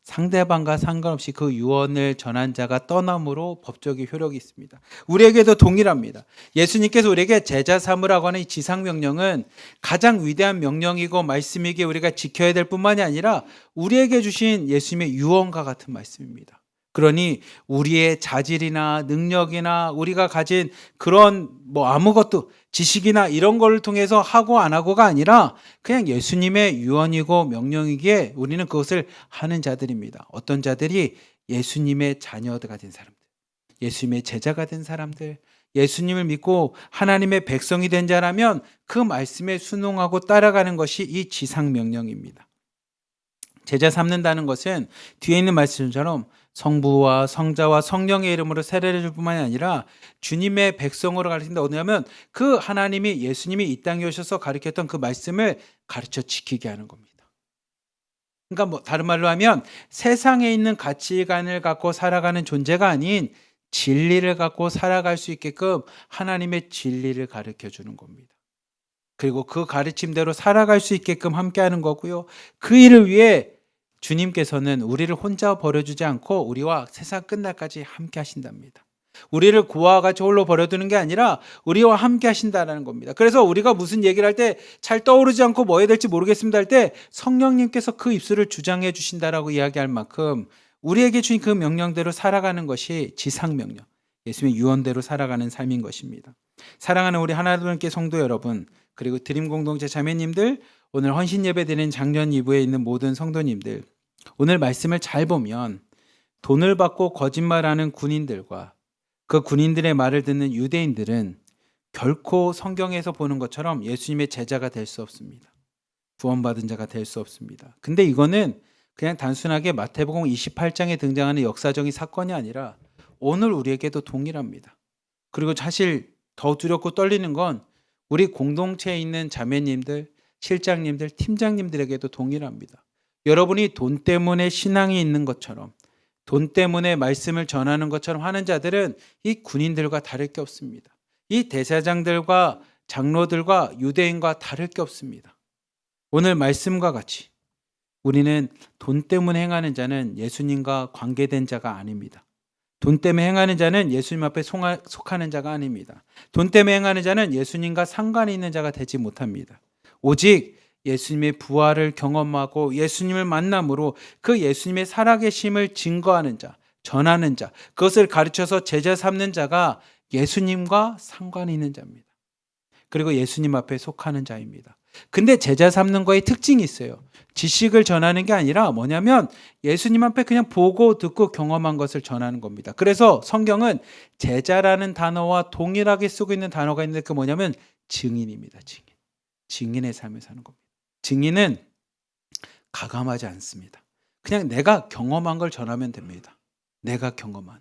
상대방과 상관없이 그 유언을 전한 자가 떠남으로 법적인 효력이 있습니다. 우리에게도 동일합니다. 예수님께서 우리에게 제자 삼으라고 하는 이 지상명령은 가장 위대한 명령이고 말씀이기에 우리가 지켜야 될 뿐만이 아니라 우리에게 주신 예수님의 유언과 같은 말씀입니다. 그러니 우리의 자질이나 능력이나 우리가 가진 그런 뭐 아무것도 지식이나 이런 걸 통해서 하고 안 하고가 아니라 그냥 예수님의 유언이고 명령이기에 우리는 그것을 하는 자들입니다. 어떤 자들이 예수님의 자녀가 된 사람들, 예수님의 제자가 된 사람들, 예수님을 믿고 하나님의 백성이 된 자라면 그 말씀에 순종하고 따라가는 것이 이 지상명령입니다. 제자 삼는다는 것은 뒤에 있는 말씀처럼 성부와 성자와 성령의 이름으로 세례를 줄 뿐만이 아니라 주님의 백성으로 가르친다. 어디냐면 그 하나님이 예수님이 이 땅에 오셔서 가르쳤던 그 말씀을 가르쳐 지키게 하는 겁니다. 그러니까 뭐 다른 말로 하면 세상에 있는 가치관을 갖고 살아가는 존재가 아닌 진리를 갖고 살아갈 수 있게끔 하나님의 진리를 가르쳐 주는 겁니다. 그리고 그 가르침대로 살아갈 수 있게끔 함께하는 거고요. 그 일을 위해 주님께서는 우리를 혼자 버려주지 않고 우리와 세상 끝날까지 함께 하신답니다. 우리를 고아와 같이 홀로 버려두는 게 아니라 우리와 함께 하신다는 겁니다. 그래서 우리가 무슨 얘기를 할 때 잘 떠오르지 않고 뭐 해야 될지 모르겠습니다 할 때 성령님께서 그 입술을 주장해 주신다라고 이야기할 만큼 우리에게 주신 그 명령대로 살아가는 것이 지상명령, 예수님의 유언대로 살아가는 삶인 것입니다. 사랑하는 우리 하나님께 성도 여러분, 그리고 드림 공동체 자매님들, 오늘 헌신 예배 드리는 작년 2부에 있는 모든 성도님들, 오늘 말씀을 잘 보면 돈을 받고 거짓말하는 군인들과 그 군인들의 말을 듣는 유대인들은 결코 성경에서 보는 것처럼 예수님의 제자가 될 수 없습니다. 구원받은 자가 될 수 없습니다. 근데 이거는 그냥 단순하게 마태복음 28장에 등장하는 역사적인 사건이 아니라 오늘 우리에게도 동일합니다. 그리고 사실 더 두렵고 떨리는 건 우리 공동체에 있는 자매님들, 실장님들, 팀장님들에게도 동일합니다. 여러분이 돈 때문에 신앙이 있는 것처럼, 돈 때문에 말씀을 전하는 것처럼 하는 자들은 이 군인들과 다를 게 없습니다. 이 대사장들과 장로들과 유대인과 다를 게 없습니다. 오늘 말씀과 같이 우리는 돈 때문에 행하는 자는 예수님과 관계된 자가 아닙니다. 돈 때문에 행하는 자는 예수님 앞에 속하는 자가 아닙니다. 돈 때문에 행하는 자는 예수님과 상관이 있는 자가 되지 못합니다. 오직 예수님의 부활을 경험하고 예수님을 만남으로 그 예수님의 살아계심을 증거하는 자, 전하는 자, 그것을 가르쳐서 제자 삼는 자가 예수님과 상관이 있는 자입니다. 그리고 예수님 앞에 속하는 자입니다. 근데 제자 삼는 거에 특징이 있어요. 지식을 전하는 게 아니라 뭐냐면 예수님 앞에 그냥 보고 듣고 경험한 것을 전하는 겁니다. 그래서 성경은 제자라는 단어와 동일하게 쓰고 있는 단어가 있는데 그 뭐냐면 증인입니다. 증인. 증인의 삶을 사는 겁니다. 증인은 가감하지 않습니다. 그냥 내가 경험한 걸 전하면 됩니다. 내가 경험한,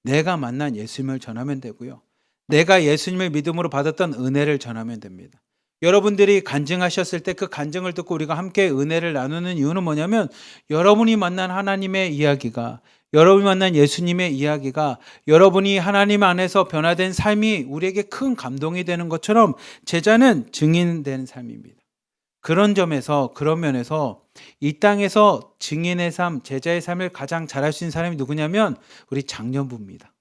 내가 만난 예수님을 전하면 되고요. 내가 예수님을 믿음으로 받았던 은혜를 전하면 됩니다. 여러분들이 간증하셨을 때 그 간증을 듣고 우리가 함께 은혜를 나누는 이유는 뭐냐면 여러분이 만난 하나님의 이야기가, 여러분이 만난 예수님의 이야기가 여러분이 하나님 안에서 변화된 삶이 우리에게 큰 감동이 되는 것처럼 제자는 증인된 삶입니다. 그런 점에서, 그런 면에서 이 땅에서 증인의 삶, 제자의 삶을 가장 잘할 수 있는 사람이 누구냐면 우리 장년부입니다.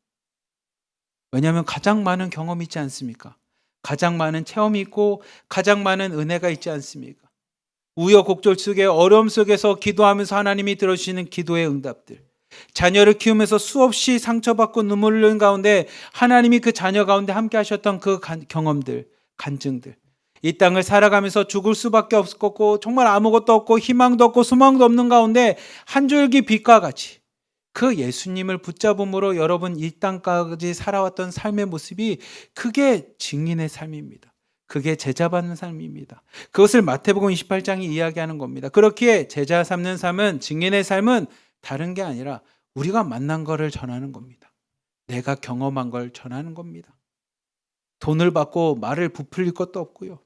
왜냐하면 가장 많은 경험이 있지 않습니까? 가장 많은 체험이 있고 가장 많은 은혜가 있지 않습니까? 우여곡절 속에 어려움 속에서 기도하면서 하나님이 들어주시는 기도의 응답들, 자녀를 키우면서 수없이 상처받고 눈물 흘리는 가운데 하나님이 그 자녀 가운데 함께 하셨던 그 경험들, 간증들, 이 땅을 살아가면서 죽을 수밖에 없었고 정말 아무것도 없고 희망도 없고 소망도 없는 가운데 한 줄기 빛과 같이 그 예수님을 붙잡음으로 여러분 이 땅까지 살아왔던 삶의 모습이 그게 증인의 삶입니다. 그게 제자받는 삶입니다. 그것을 마태복음 28장이 이야기하는 겁니다. 그렇기에 제자 삼는 삶은, 증인의 삶은 다른 게 아니라 우리가 만난 거를 전하는 겁니다. 내가 경험한 걸 전하는 겁니다. 돈을 받고 말을 부풀릴 것도 없고요.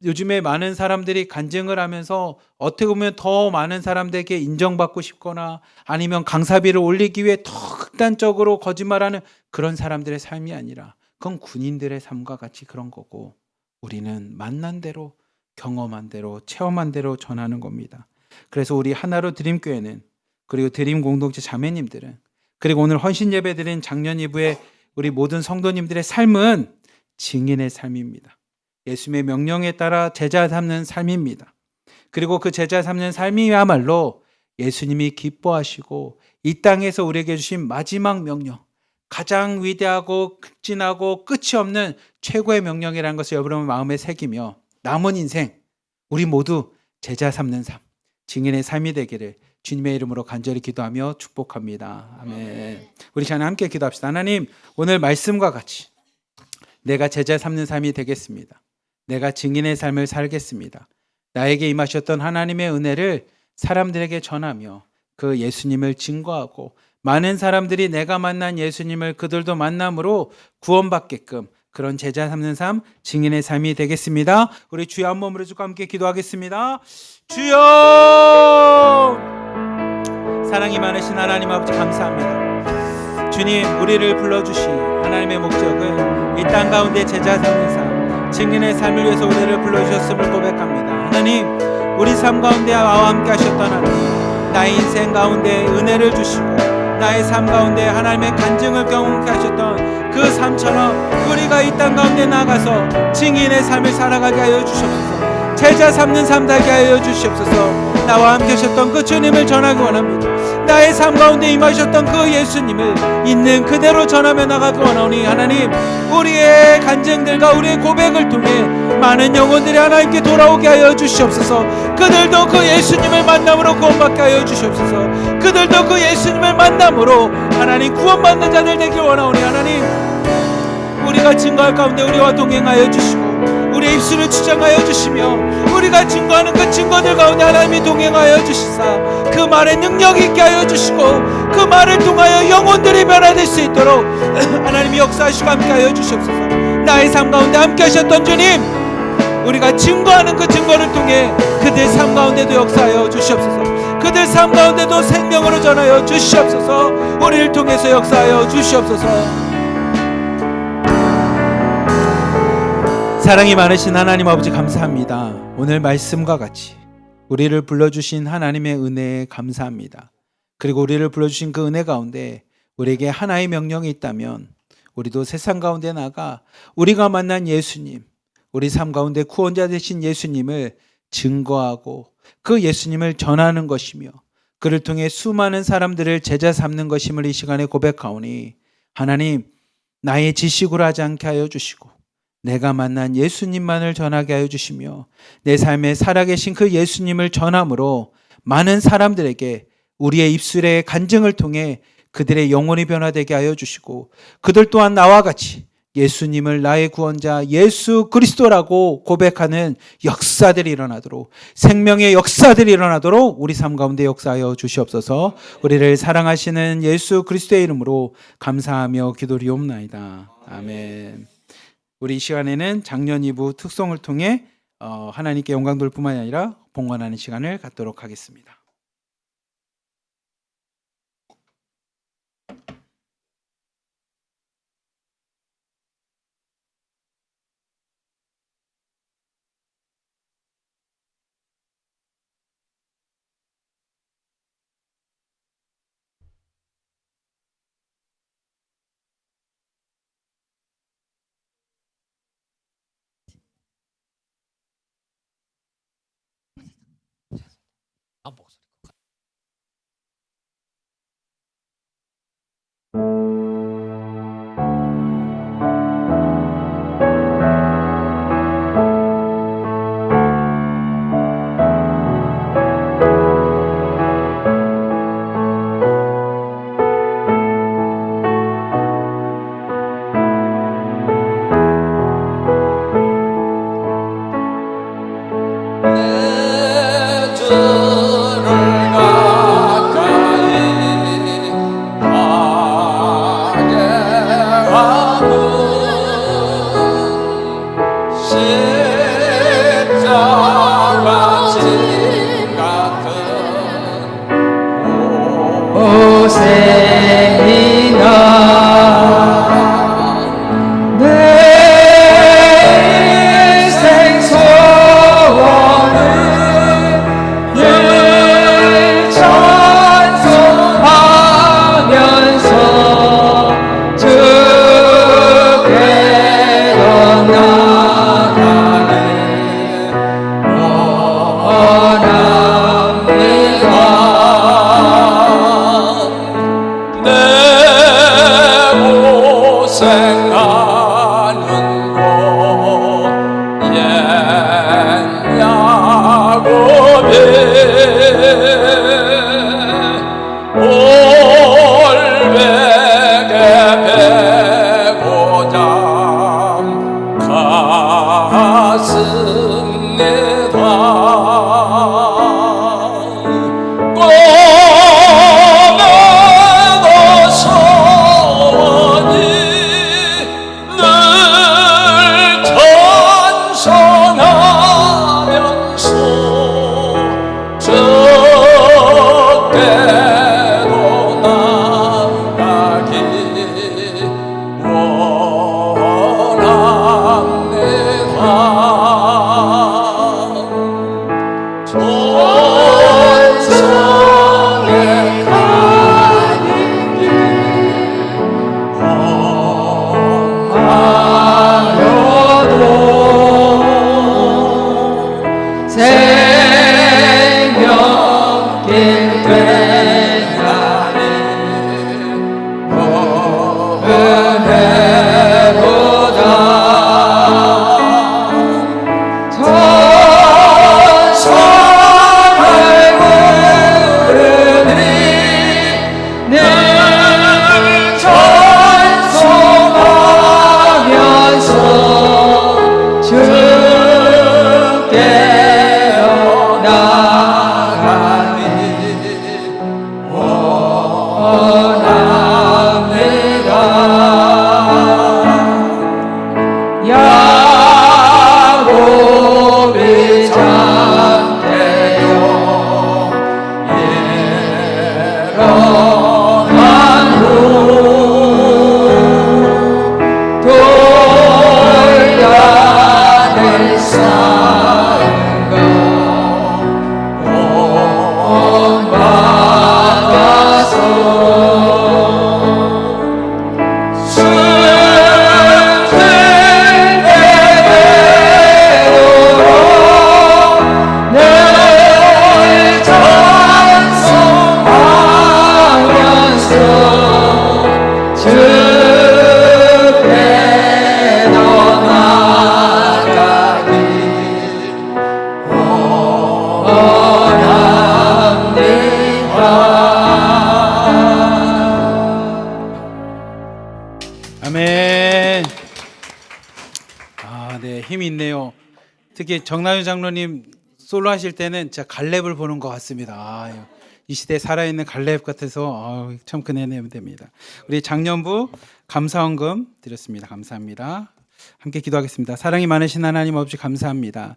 요즘에 많은 사람들이 간증을 하면서 어떻게 보면 더 많은 사람들에게 인정받고 싶거나 아니면 강사비를 올리기 위해 더 극단적으로 거짓말하는 그런 사람들의 삶이 아니라 그건 군인들의 삶과 같이 그런 거고, 우리는 만난 대로 경험한 대로 체험한 대로 전하는 겁니다. 그래서 우리 하나로 드림교회는, 그리고 드림 공동체 자매님들은, 그리고 오늘 헌신 예배 드린 작년 이브의 우리 모든 성도님들의 삶은 증인의 삶입니다. 예수님의 명령에 따라 제자 삼는 삶입니다. 그리고 그 제자 삼는 삶이야말로 예수님이 기뻐하시고 이 땅에서 우리에게 주신 마지막 명령, 가장 위대하고 극진하고 끝이 없는 최고의 명령이라는 것을 여러분 마음에 새기며 남은 인생 우리 모두 제자 삼는 삶, 증인의 삶이 되기를 주님의 이름으로 간절히 기도하며 축복합니다. 아멘. 우리 시간에 함께 기도합시다. 하나님, 오늘 말씀과 같이 내가 제자 삼는 삶이 되겠습니다. 내가 증인의 삶을 살겠습니다. 나에게 임하셨던 하나님의 은혜를 사람들에게 전하며 그 예수님을 증거하고 많은 사람들이 내가 만난 예수님을 그들도 만남으로 구원받게끔 그런 제자 삼는 삶, 증인의 삶이 되겠습니다. 우리 주여 한 몸으로 주고 함께 기도하겠습니다. 주여! 사랑이 많으신 하나님 아버지 감사합니다. 주님, 우리를 불러주신 하나님의 목적은 이 땅 가운데 제자 삼는 삶, 증인의 삶을 위해서 우리를 불러주셨음을 고백합니다. 하나님, 우리 삶 가운데 나와 함께 하셨던 하나님, 나의 인생 가운데 은혜를 주시고 나의 삶 가운데 하나님의 간증을 경험케 하셨던 그 삶처럼 우리가 이 땅 가운데 나가서 증인의 삶을 살아가게 하여 주시옵소서. 제자 삼는 삶 되게 하여 주시옵소서. 나와 함께 하셨던 그 주님을 전하기 원합니다. 나의 삶 가운데 임하셨던 그 예수님을 있는 그대로 전하며 나가기 원하오니 하나님, 우리의 간증들과 우리의 고백을 통해 많은 영혼들이 하나님께 돌아오게 하여 주시옵소서. 그들도 그 예수님을 만남으로 구원받게 하여 주시옵소서. 그들도 그 예수님을 만남으로 하나님 구원받는 자들 되길 원하오니 하나님, 우리가 증거할 가운데 우리와 동행하여 주시고 우리의 입술을 주장하여 주시며 우리가 증거하는 그 증거들 가운데 하나님이 동행하여 주시사 그 말에 능력 있게 하여 주시고 그 말을 통하여 영혼들이 변화될 수 있도록 하나님이 역사하시고 함께 하여 주시옵소서. 나의 삶 가운데 함께 하셨던 주님, 우리가 증거하는 그 증거를 통해 그들 삶 가운데도 역사하여 주시옵소서. 그들 삶 가운데도 생명으로 전하여 주시옵소서. 우리를 통해서 역사하여 주시옵소서. 사랑이 많으신 하나님 아버지 감사합니다. 오늘 말씀과 같이 우리를 불러주신 하나님의 은혜에 감사합니다. 그리고 우리를 불러주신 그 은혜 가운데 우리에게 하나의 명령이 있다면 우리도 세상 가운데 나가 우리가 만난 예수님, 우리 삶 가운데 구원자 되신 예수님을 증거하고 그 예수님을 전하는 것이며 그를 통해 수많은 사람들을 제자 삼는 것임을 이 시간에 고백하오니 하나님, 나의 지식으로 하지 않게 하여 주시고 내가 만난 예수님만을 전하게 하여 주시며 내 삶에 살아계신 그 예수님을 전함으로 많은 사람들에게 우리의 입술의 간증을 통해 그들의 영혼이 변화되게 하여 주시고 그들 또한 나와 같이 예수님을 나의 구원자 예수 그리스도라고 고백하는 역사들이 일어나도록, 생명의 역사들이 일어나도록 우리 삶 가운데 역사하여 주시옵소서. 우리를 사랑하시는 예수 그리스도의 이름으로 감사하며 기도리옵나이다. 아멘. 우리 이 시간에는 작년 2부 특송을 통해 하나님께 영광 돌 뿐만 아니라 봉헌하는 시간을 갖도록 하겠습니다. 내 주를 꿈에도 소원이 늘 찬송하면서 적게도 나가기 원합니다. 천성에 가는 길 험하여도 생명길 되나니 은혜보다 천성을 부르니 늘 찬송하면서 주께로 나가니 원합니다. 야곱이 잠대요 예언한 후 돌려야 될 삶과 본받아서 늘 찬송하면서 주께로 나가기 원합니다. 아멘. 아, 네, 힘이 있네요. 특히 정나윤 장로님 솔로 하실 때는 진짜 갈렙을 보는 것 같습니다. 아, 이 시대에 살아있는 갈렙 같아서 참 은혜는 됩니다. 우리 장년부 감사헌금 드렸습니다. 감사합니다. 함께 기도하겠습니다. 사랑이 많으신 하나님 아버지 감사합니다.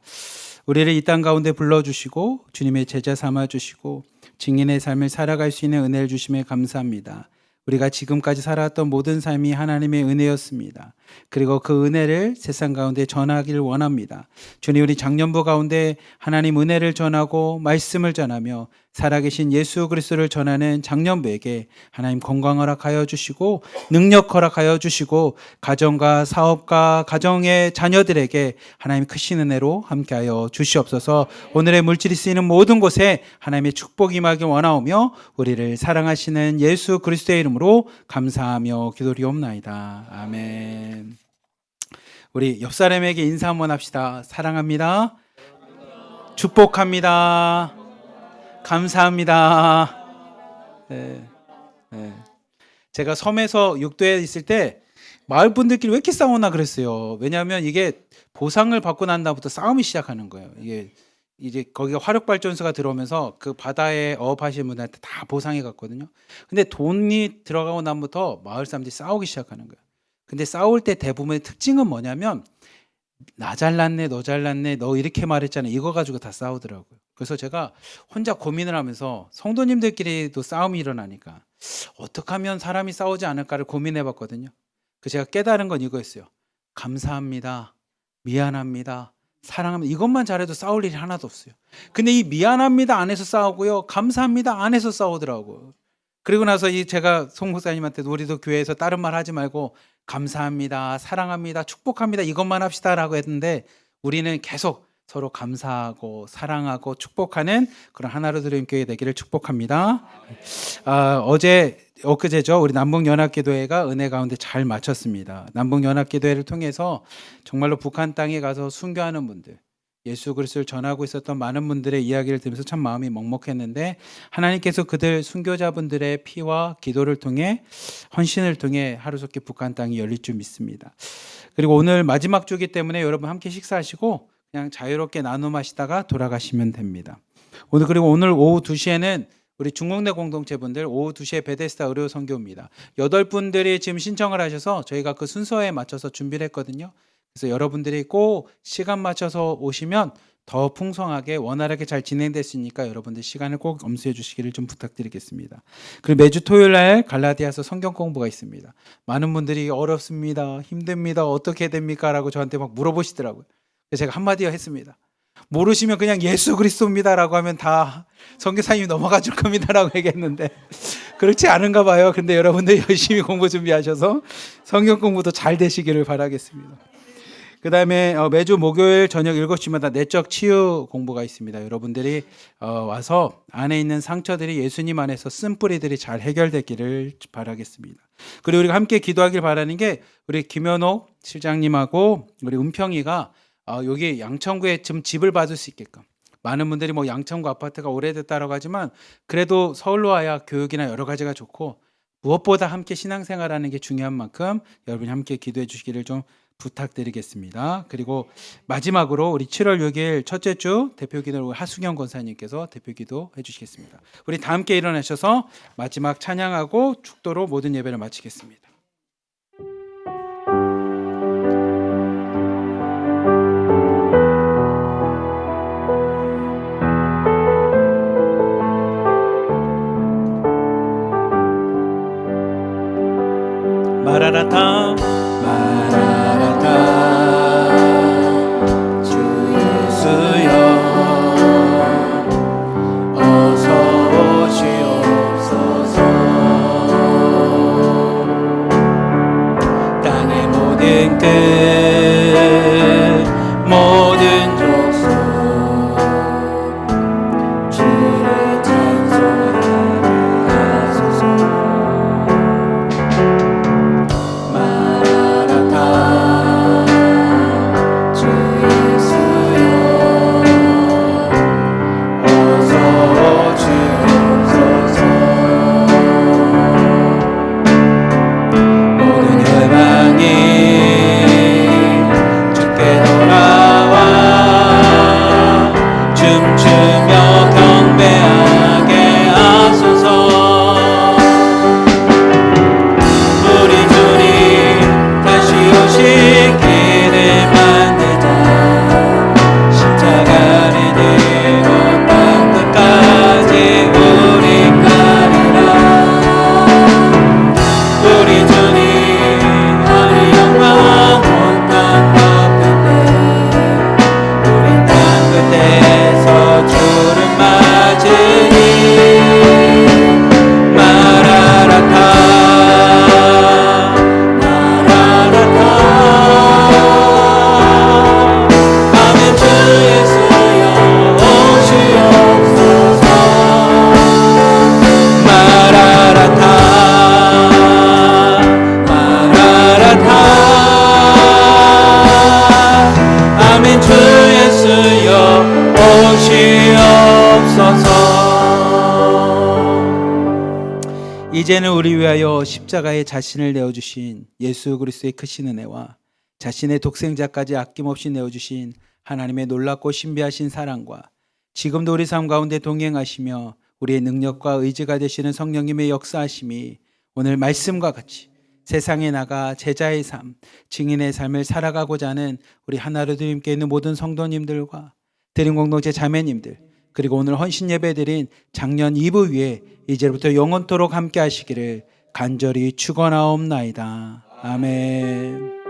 우리를 이 땅 가운데 불러주시고 주님의 제자 삼아주시고 증인의 삶을 살아갈 수 있는 은혜를 주심에 감사합니다. 우리가 지금까지 살아왔던 모든 삶이 하나님의 은혜였습니다. 그리고 그 은혜를 세상 가운데 전하기를 원합니다. 주님, 우리 장년부 가운데 하나님 은혜를 전하고 말씀을 전하며 살아계신 예수 그리스도를 전하는 장년부에게 하나님 건강 허락하여 주시고 능력 허락하여 주시고 가정과 사업과 가정의 자녀들에게 하나님 크신 은혜로 함께하여 주시옵소서. 오늘의 물질이 쓰이는 모든 곳에 하나님의 축복이 임하길 원하오며 우리를 사랑하시는 예수 그리스도의 이름으로 감사하며 기도리옵나이다. 아멘. 우리 옆 사람에게 인사 한번 합시다. 사랑합니다. 축복합니다. 감사합니다. 네. 제가 섬에서 육도에 있을 때 마을 분들끼리 왜 이렇게 싸우나 그랬어요. 왜냐하면 이게 보상을 받고 난 다음부터 싸움이 시작하는 거예요. 이제 거기가 화력발전소가 들어오면서 그 바다에 어업하시는 분들한테 다 보상해 갔거든요. 근데 돈이 들어가고 난부터 마을 사람들이 싸우기 시작하는 거예요. 근데 싸울 때 대부분의 특징은 뭐냐면 나 잘났네, 너 잘났네, 너 이렇게 말했잖아, 이거 가지고 다 싸우더라고요. 그래서 제가 혼자 고민을 하면서 성도님들끼리도 싸움이 일어나니까 어떻게 하면 사람이 싸우지 않을까를 고민해 봤거든요. 그래서 제가 깨달은 건 이거였어요. 감사합니다, 미안합니다, 사랑합니다, 이것만 잘해도 싸울 일이 하나도 없어요. 근데 이 미안합니다 안에서 싸우고요, 감사합니다 안에서 싸우더라고요. 그리고 나서 제가 송 목사님한테 우리도 교회에서 다른 말 하지 말고 감사합니다, 사랑합니다, 축복합니다 이것만 합시다라고 했는데 우리는 계속 서로 감사하고 사랑하고 축복하는 그런 하나로 드린 교회 되기를 축복합니다. 엊그제죠. 우리 남북연합기도회가 은혜 가운데 잘 마쳤습니다. 남북연합기도회를 통해서 정말로 북한 땅에 가서 순교하는 분들, 예수 그리스도를 전하고 있었던 많은 분들의 이야기를 들으면서 참 마음이 먹먹했는데 하나님께서 그들 순교자분들의 피와 기도를 통해 헌신을 통해 하루속히 북한 땅이 열릴 줄 믿습니다. 그리고 오늘 마지막 주기 때문에 여러분 함께 식사하시고 그냥 자유롭게 나눔하시다가 돌아가시면 됩니다. 그리고 오늘 오후 2시에는 우리 중국내 공동체분들 오후 2시에 베데스다 의료 선교입니다. 8분들이 지금 신청을 하셔서 저희가 그 순서에 맞춰서 준비를 했거든요. 그래서 여러분들이 꼭 시간 맞춰서 오시면 더 풍성하게 원활하게 잘 진행됐으니까 여러분들 시간을 꼭 엄수해 주시기를 좀 부탁드리겠습니다. 그리고 매주 토요일 날 갈라디아서 성경 공부가 있습니다. 많은 분들이 어렵습니다, 힘듭니다, 어떻게 됩니까? 라고 저한테 막 물어보시더라고요. 그래서 제가 한마디 했습니다. 모르시면 그냥 예수 그리스도입니다라고 하면 다 선교사님이 넘어가 줄 겁니다라고 얘기했는데 그렇지 않은가 봐요. 근데 여러분들 열심히 공부 준비하셔서 성경 공부도 잘 되시기를 바라겠습니다. 그 다음에 매주 목요일 저녁 7시마다 내적 치유 공부가 있습니다. 여러분들이 와서 안에 있는 상처들이 예수님 안에서 쓴뿌리들이 잘 해결되기를 바라겠습니다. 그리고 우리가 함께 기도하길 바라는 게 우리 김현옥 실장님하고 우리 은평이가 여기 양천구에 좀 집을 받을 수 있게끔 많은 분들이 뭐 양천구 아파트가 오래됐다라고 하지만 그래도 서울로 와야 교육이나 여러 가지가 좋고 무엇보다 함께 신앙생활하는 게 중요한 만큼 여러분이 함께 기도해 주시기를 좀 부탁드리겠습니다. 그리고 마지막으로 우리 7월 6일 첫째 주 대표기도 하수경 권사님께서 대표기도 해주시겠습니다. 우리 다 함께 일어나셔서 마지막 찬양하고 축도로 모든 예배를 마치겠습니다. 마라나타 마라나타 주 예수여 어서 오시옵소서. 땅의 모든 끝 모든 족속 주를 찬송하게 하소서. 이제는 우리 위하여 십자가에 자신을 내어주신 예수 그리스도의 크신 은혜와 자신의 독생자까지 아낌없이 내어주신 하나님의 놀랍고 신비하신 사랑과 지금도 우리 삶 가운데 동행하시며 우리의 능력과 의지가 되시는 성령님의 역사하심이 오늘 말씀과 같이 세상에 나가 제자의 삶, 증인의 삶을 살아가고자 하는 우리 하나로 드림께 있는 모든 성도님들과 드림공동체 자매님들 그리고 오늘 헌신 예배드린 작년 2부 위에 이제부터 영원토록 함께 하시기를 간절히 축원하옵나이다. 아멘.